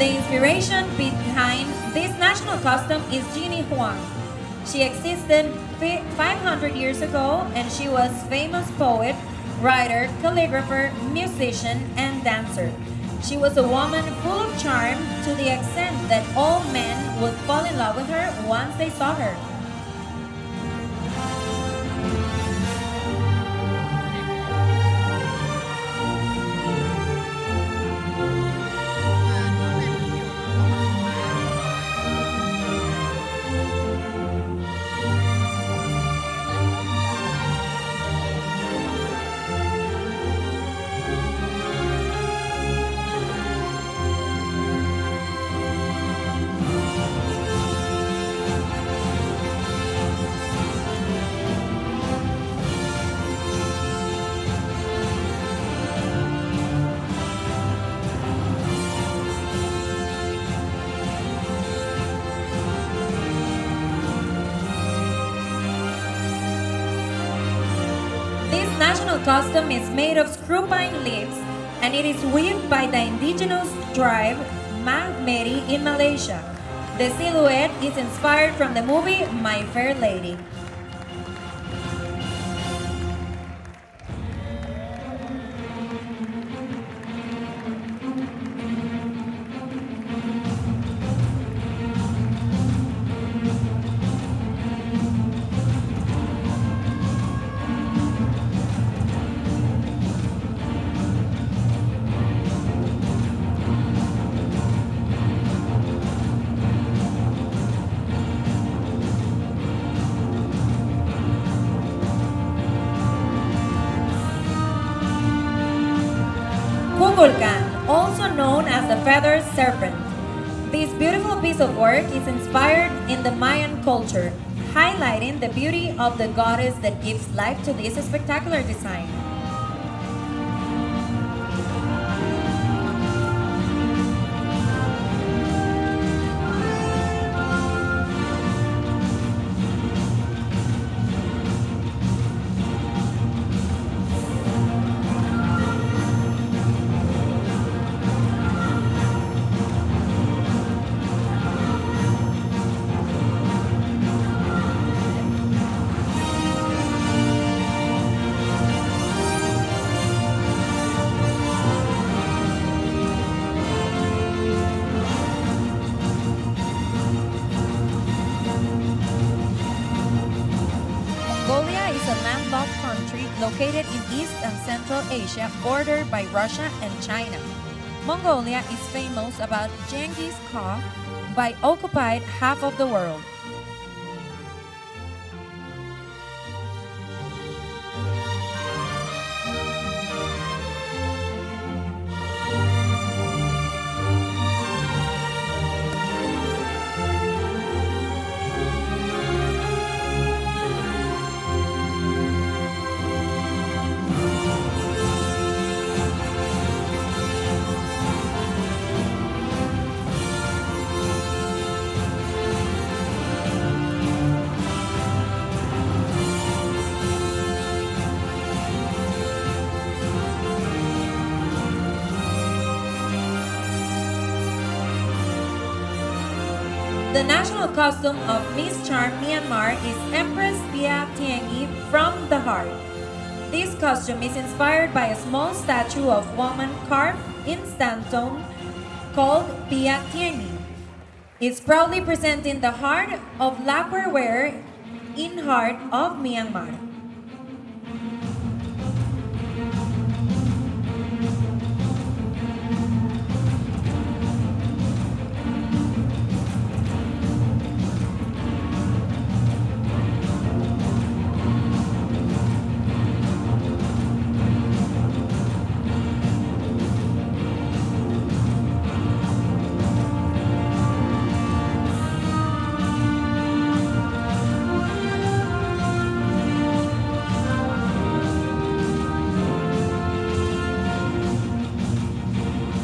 The inspiration behind this national custom is Jeannie Huang. She existed 500 years ago and she was famous poet, writer, calligrapher, musician, and dancer. She was a woman full of charm to the extent that all men would fall in love with her once they saw her. This national costume is made of screw pine leaves and it is weaved by the indigenous tribe Mahmeri in Malaysia. The silhouette is inspired from the movie My Fair Lady. Kukulkan, also known as the feathered serpent. This beautiful piece of work is inspired in the Mayan culture, highlighting the beauty of the goddess that gives life to this spectacular design. Mongolia is a landlocked country located in East and Central Asia, bordered by Russia and China. Mongolia is famous about Genghis Khan, by occupied half of the world. The national costume of MISSCHARM Myanmar is Empress Pia Tiangi from the Heart. This costume is inspired by a small statue of woman carved in sandstone called Pia Tiangi. It's proudly presenting the heart of lacquerware in heart of Myanmar.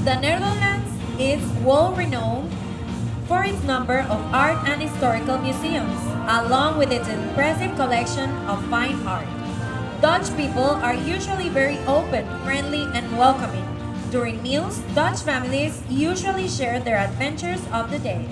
The Netherlands is well-renowned for its number of art and historical museums, along with its impressive collection of fine art. Dutch people are usually very open, friendly, and welcoming. During meals, Dutch families usually share their adventures of the day.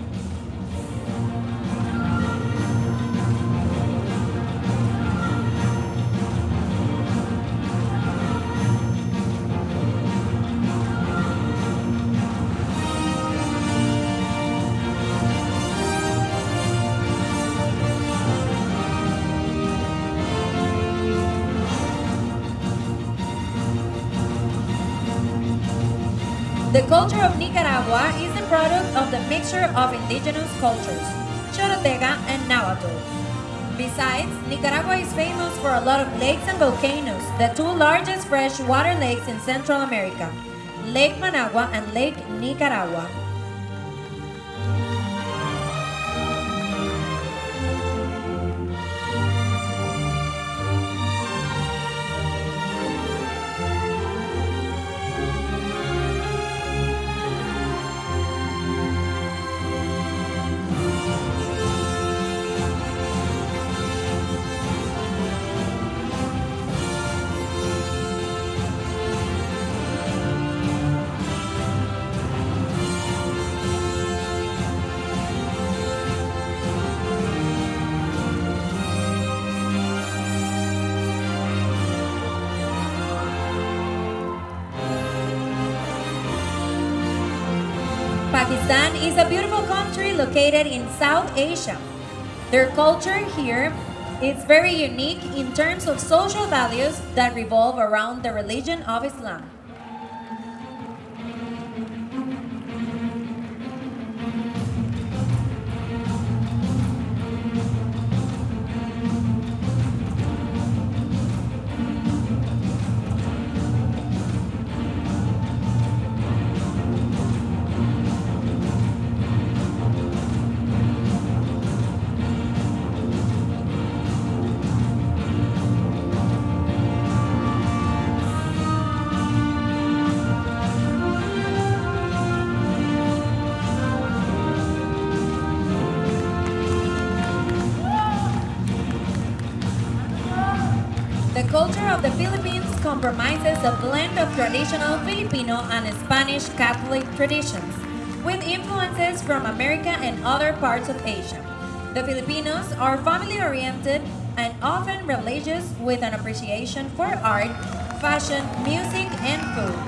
The culture of Nicaragua is the product of the mixture of indigenous cultures, Chorotega and Nahuatl. Besides, Nicaragua is famous for a lot of lakes and volcanoes, the two largest freshwater lakes in Central America, Lake Managua and Lake Nicaragua. Pakistan is a beautiful country located in South Asia. Their culture here is very unique in terms of social values that revolve around the religion of Islam. The culture of the Philippines comprises a blend of traditional Filipino and Spanish Catholic traditions, with influences from America and other parts of Asia. The Filipinos are family-oriented and often religious, with an appreciation for art, fashion, music, and food.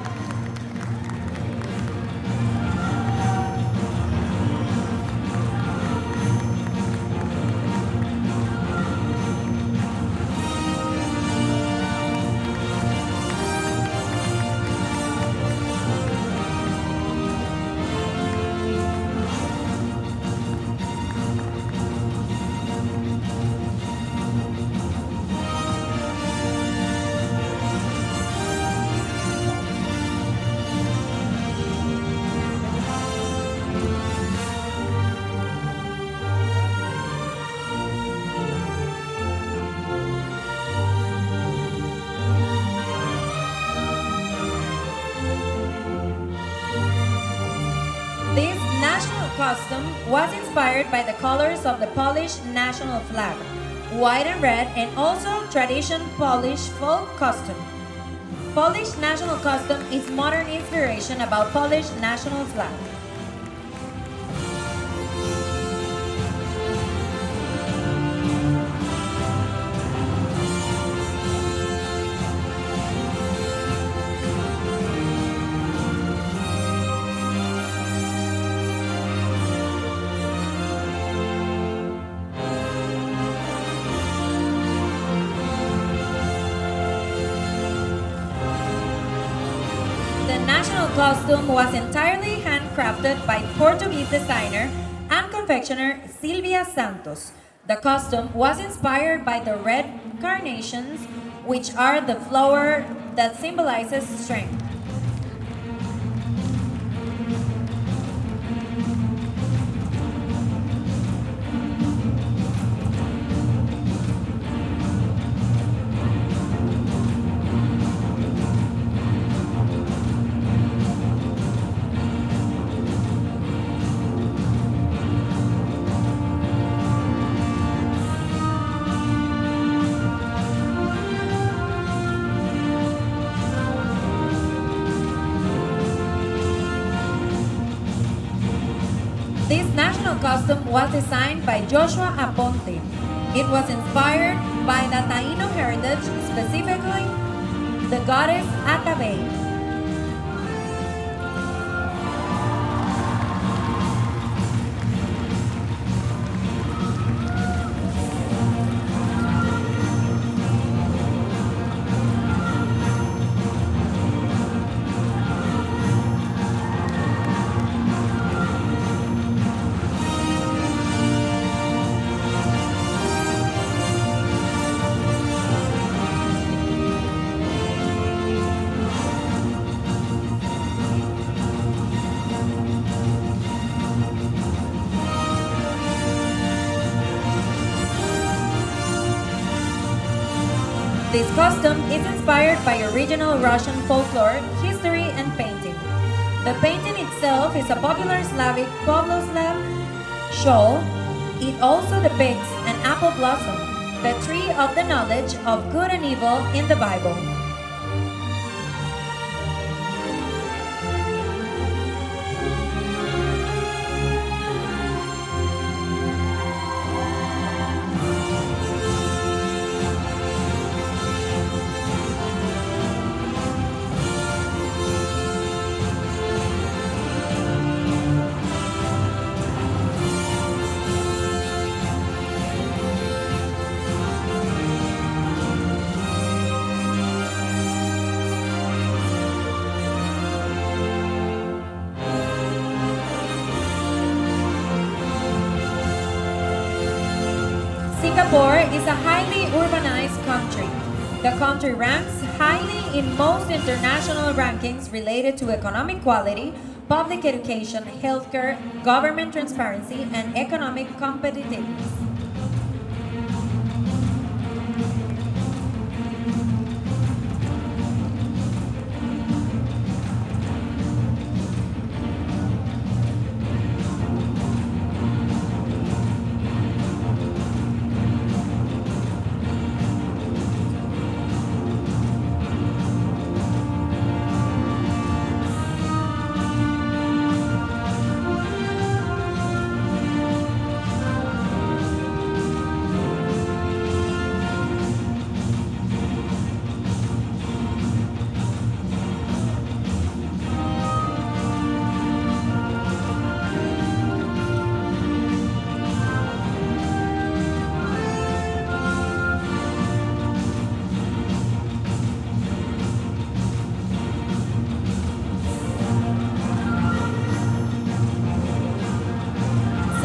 This national costume was inspired by the colors of the Polish national flag, white and red, and also tradition Polish folk costume. Polish national costume is modern inspiration about Polish national flag. The national costume was entirely handcrafted by Portuguese designer and confectioner Silvia Santos. The costume was inspired by the red carnations, which are the flower that symbolizes strength. This national costume was designed by Joshua Aponte. It was inspired by the Taino heritage, specifically the goddess Atabey. This costume is inspired by original Russian folklore, history, and painting. The painting itself is a popular Slavic Pavloslav shawl. It also depicts an apple blossom, the tree of the knowledge of good and evil in the Bible. Singapore is a highly urbanized country. The country ranks highly in most international rankings related to economic quality, public education, healthcare, government transparency, and economic competitiveness.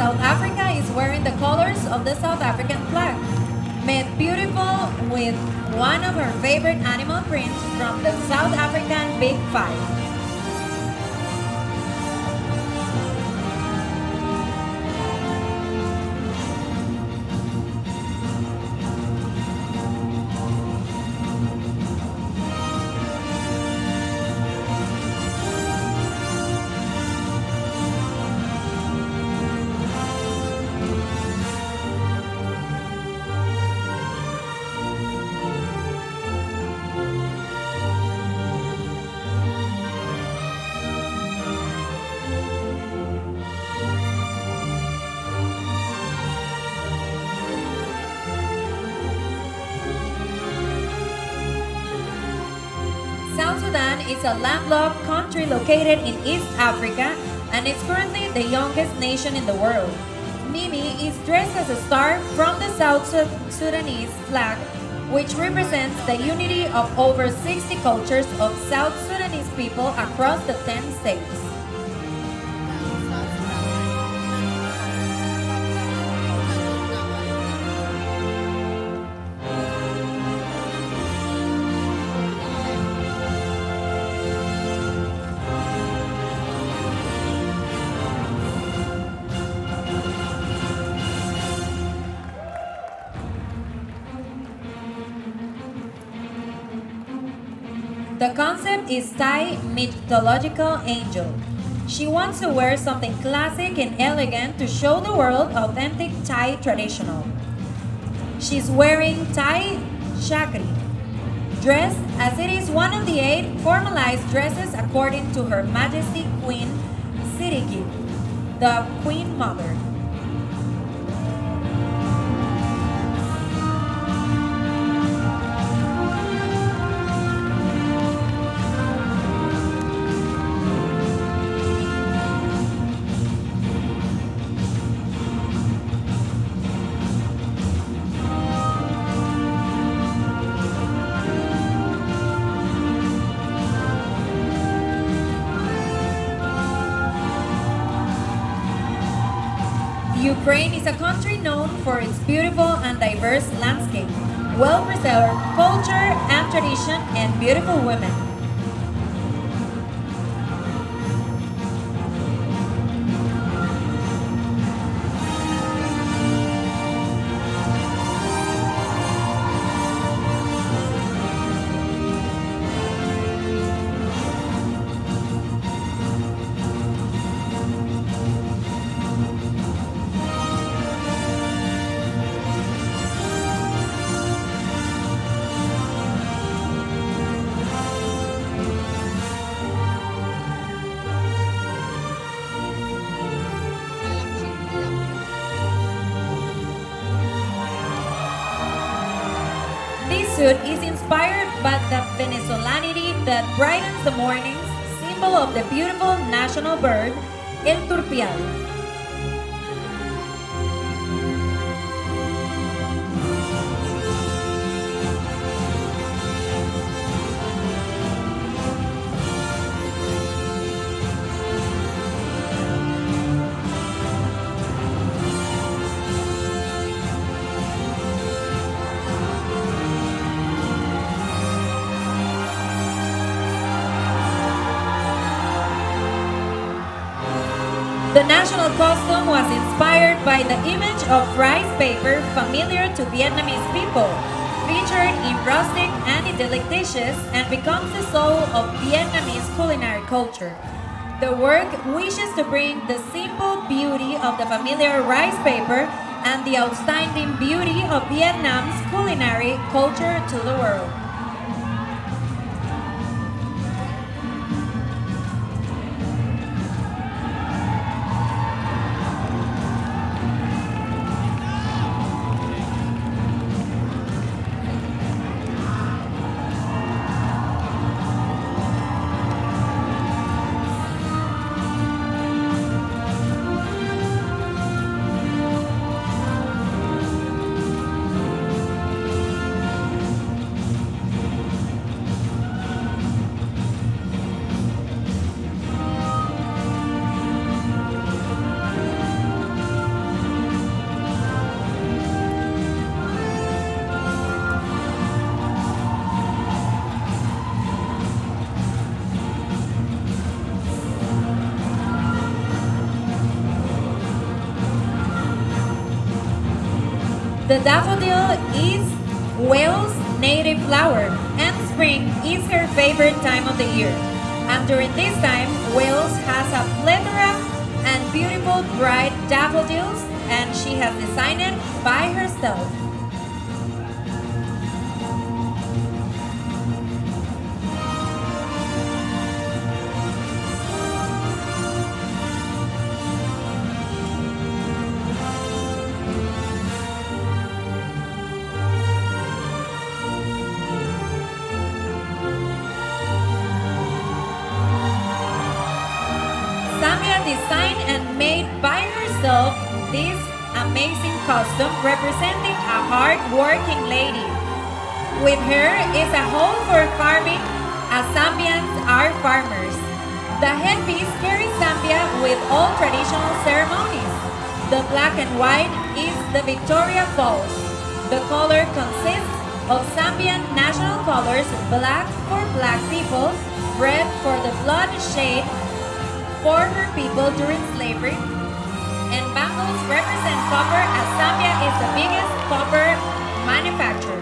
South Africa is wearing the colors of the South African flag, made beautiful with one of her favorite animal prints from the South African Big Five. South Sudan is a landlocked country located in East Africa and is currently the youngest nation in the world. Mimi is dressed as a star from the South Sudanese flag which represents the unity of over 60 cultures of South Sudanese people across the 10 states. The concept is Thai mythological angel. She wants to wear something classic and elegant to show the world authentic Thai traditional. She's wearing Thai chakri, dressed as it is one of the 8 formalized dresses according to Her Majesty Queen Sirigi, the Queen Mother. Ukraine is a country known for its beautiful and diverse landscape, well-preserved culture and tradition, and beautiful women. This suit is inspired by the Venezolanity that brightens the mornings, symbol of the beautiful national bird, El Turpial. The national costume was inspired by the image of rice paper familiar to Vietnamese people, featured in rustic and idyllic dishes, and becomes the soul of Vietnamese culinary culture. The work wishes to bring the simple beauty of the familiar rice paper and the outstanding beauty of Vietnam's culinary culture to the world. The daffodil is Wales' native flower, and spring is her favorite time of the year. And during this time, Wales has a plethora and beautiful bright daffodils, and she has designed it by herself. Designed and made by herself this amazing costume representing a hard-working lady. with her is a hole for farming, as Zambians are farmers. The headpiece carries Zambia with all traditional ceremonies. The black and white is the Victoria Falls. The color consists of Zambian national colors: black for black people, red for the blood shade for her people during slavery, and bangles represent copper, as Zambia is the biggest copper manufacturer.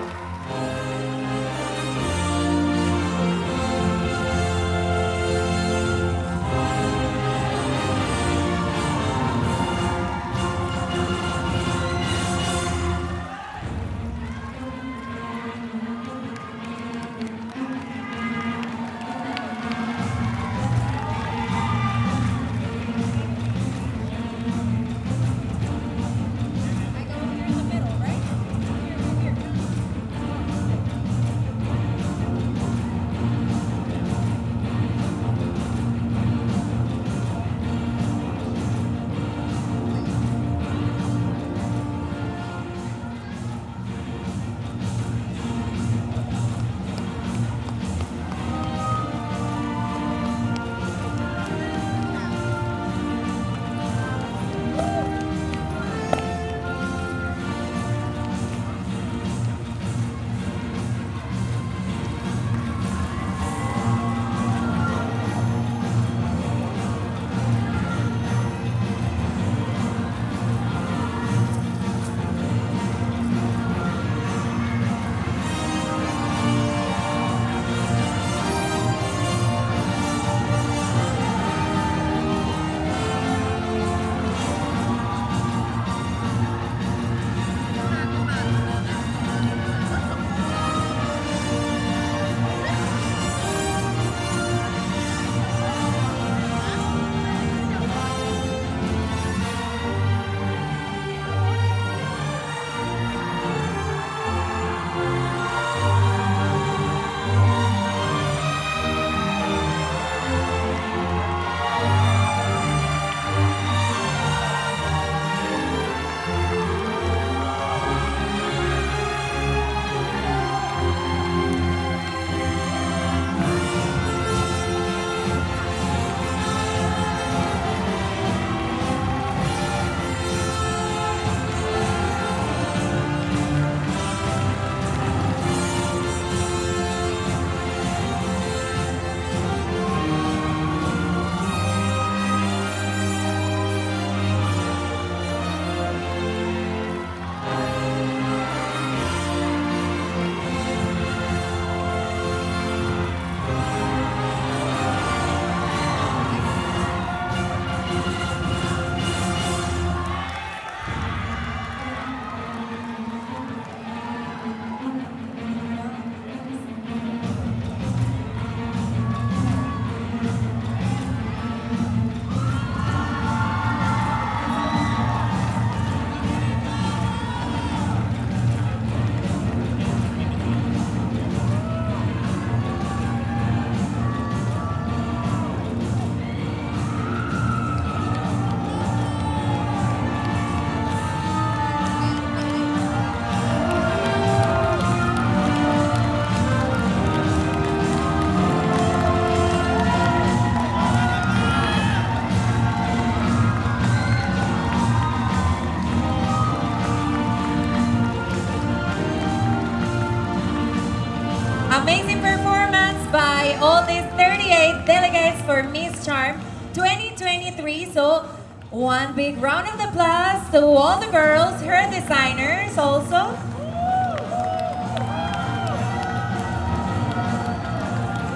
Amazing performance by all these 38 delegates for MISSCHARM 2023. So one big round of applause to all the girls, her designers also.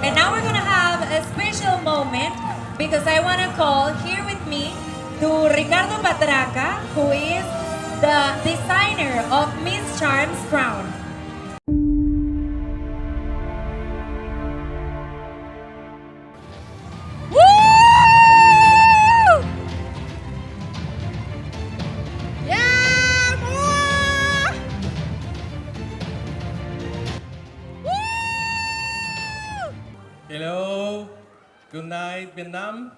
And now we're gonna have a special moment because I wanna call here with me to Ricardo Patraca, who is the designer of MISSCHARM's crown. Hello, good night, Vietnam.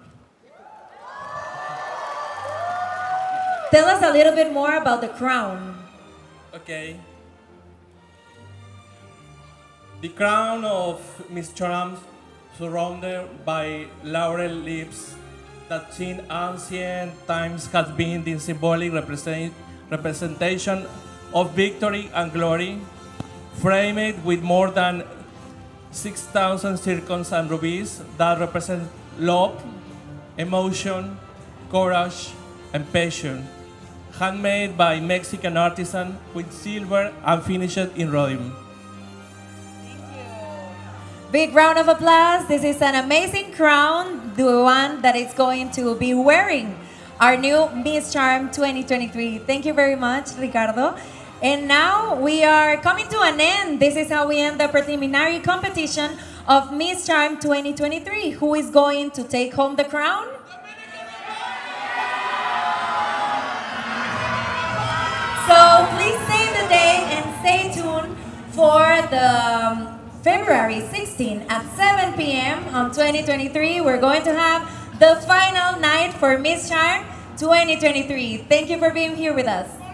Tell us a little bit more about the crown. Okay. The crown of Miss Charm, surrounded by laurel leaves that since ancient times has been the symbolic representation of victory and glory, framed with more than 6,000 zircons and rubies that represent love, emotion, courage, and passion, handmade by Mexican artisan with silver and finished in rhodium. Big round of applause. This is an amazing crown, the one that is going to be wearing our new Miss Charm 2023. Thank you very much, Ricardo. And now we are coming to an end. This is how we end the preliminary competition of Miss Charm 2023. Who is going to take home the crown? So please save the day and stay tuned for the February 16 at 7 p.m. on 2023. We're going to have the final night for Miss Charm 2023. Thank you for being here with us.